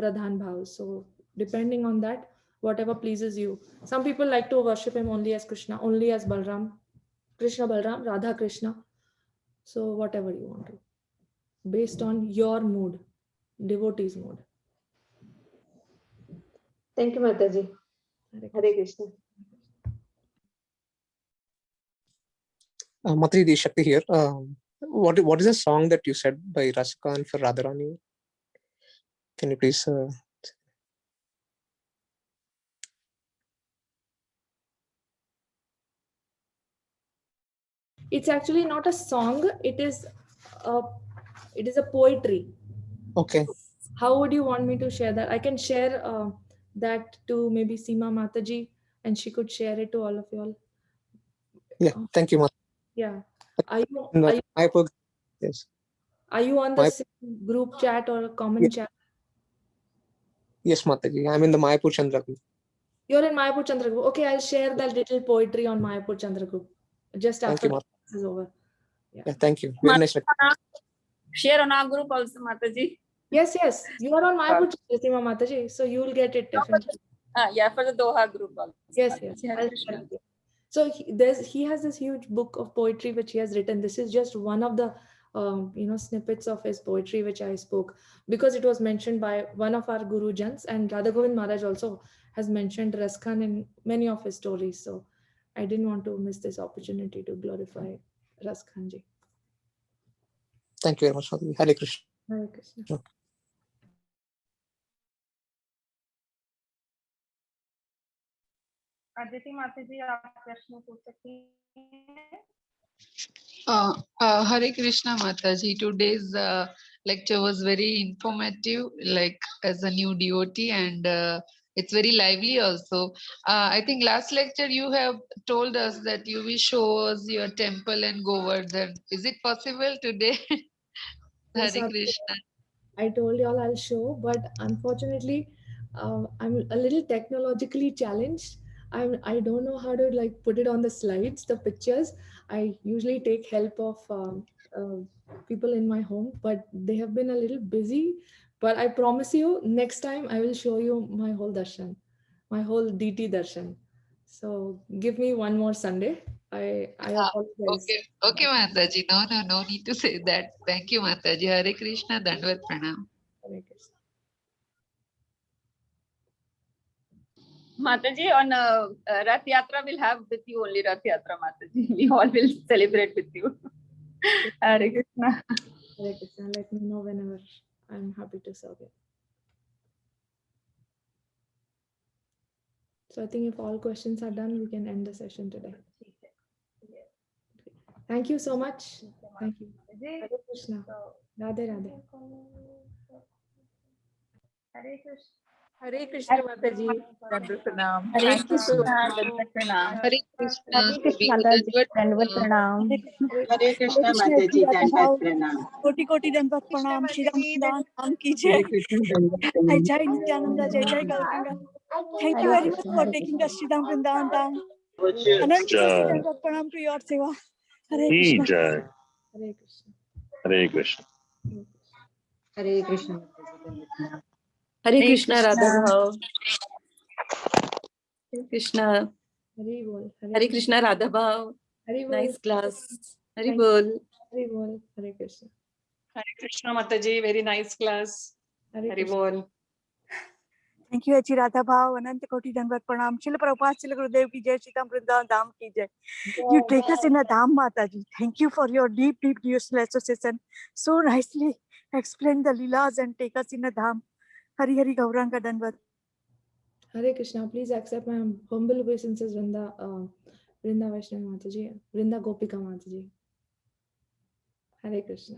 Pradhan Bhavs. So depending on that, whatever pleases you. Some people like to worship him only as Krishna, only as Balram, Krishna Balram, Radha Krishna. So whatever you want to, based on your mood, devotee's mood. Thank you, Mataji. Hare Krishna. Mataji, this is Shakti here. What is the song that you said by Raskhan for Radharani? Can you please? It's actually not a song. It is a poetry. Okay. How would you want me to share that? I can share that to maybe Seema Mataji, and she could share it to all of you all. Yeah, thank you, Mataji. Yeah. Yes. Are you on the same group chat or a common chat? Yes, Mataji. I'm in the Mayapur Chandra group. You're in Mayapur Chandra group. Okay, I'll share that little poetry on Mayapur Chandra group just after class is over. Yeah, thank you. Very nice. Share on our group also, Mataji. Yes. You are on Mayapur Chandra, Seema Mataji, so you will get it definitely. Yeah, for the Doha group also. Yes. I'll share it. So he has this huge book of poetry which he has written. This is just one of the snippets of his poetry which I spoke, because it was mentioned by one of our Guru Jans, and Radhagovind Maharaj also has mentioned Raskhan in many of his stories. So I didn't want to miss this opportunity to glorify Raskhan ji. Thank you very much, Mataji. Hare Krishna. Hare Krishna. Aditi माता जी आप प्रश्न पूछ सकती हैं। Hare Krishna Mataji. Today's lecture was very informative, like as a new devotee, and it's very lively also. I think last lecture you have told us that you will show us your temple in Govardhan. Is it possible today? Hare Krishna. I told y'all I'll show, but unfortunately, I'm a little technologically challenged. I don't know how to like put it on the slides, the pictures. I usually take help of people in my home, but they have been a little busy. But I promise you, next time I will show you my whole darshan, my whole DT darshan. So give me one more Sunday. I apologize. Okay, Mataji. No need to say that. Thank you, Mataji. Hare Krishna, Dandvat Pranam. Hare Krishna. Mataji, on Rath Yatra, we'll have with you only Rath Yatra, Mataji. We all will celebrate with you. Hare Krishna. Hare Krishna. Let me know whenever. I'm happy to serve you. So I think if all questions are done, we can end the session today. Thank you so much. Thank you. Hare Krishna. Radhe Radhe. Hare Krishna. Hare Krishna Mataji, Dandavat Pranam. Hare Thank you so Krishna, much. Dandavat Pranam. Hare Krishna, Hare Krishna Sabi, Mataji, Dandavat Dandavat Pranam. Pranam. हरे कृष्णा माता जी दंडवत प्रणाम कोटि कोटि दंडवत प्रणाम। श्री राम नाम की जय। जय नित्यानंद, जय जय Gauranga. Thank you Hare very much Krishna, for Hare taking Krishna. us Shri Ram Vrindavan Dham. जय अनंत कोटि दंडवत प्रणाम to your सेवा। हरे He Krishna. Jai. Hare Krishna. Hare Krishna. हरे कृष्ण माता जी दंडवत प्रणाम Hare Hare Krishna Krishna. Radhabhava. Hare Krishna. Hare Bol. Hare Krishna Radhabhava. Hare Bol. Nice class. Hare Thank Bol. Hare Bol. Hare Krishna. Hare Krishna Mataji, very nice class. Hare Hare Krishna. Bol. Thank you अची राधा भाव। अनंत कोटि दंडवत प्रणाम। शिल प्रभुपाद शिल गुरुदेव की जय। श्री राम वृंदावन धाम की जय। You take us in a dham, Mataji. Thank you for your deep, deep devotional association. So nicely explain the leelas and take us in a dham. Hari Hari Gauranga Danvat. Hare Krishna. Please accept my humble obeisances, Vrinda Vaishnavi Mataji, Vrinda Gopika Mataji. Hare Krishna.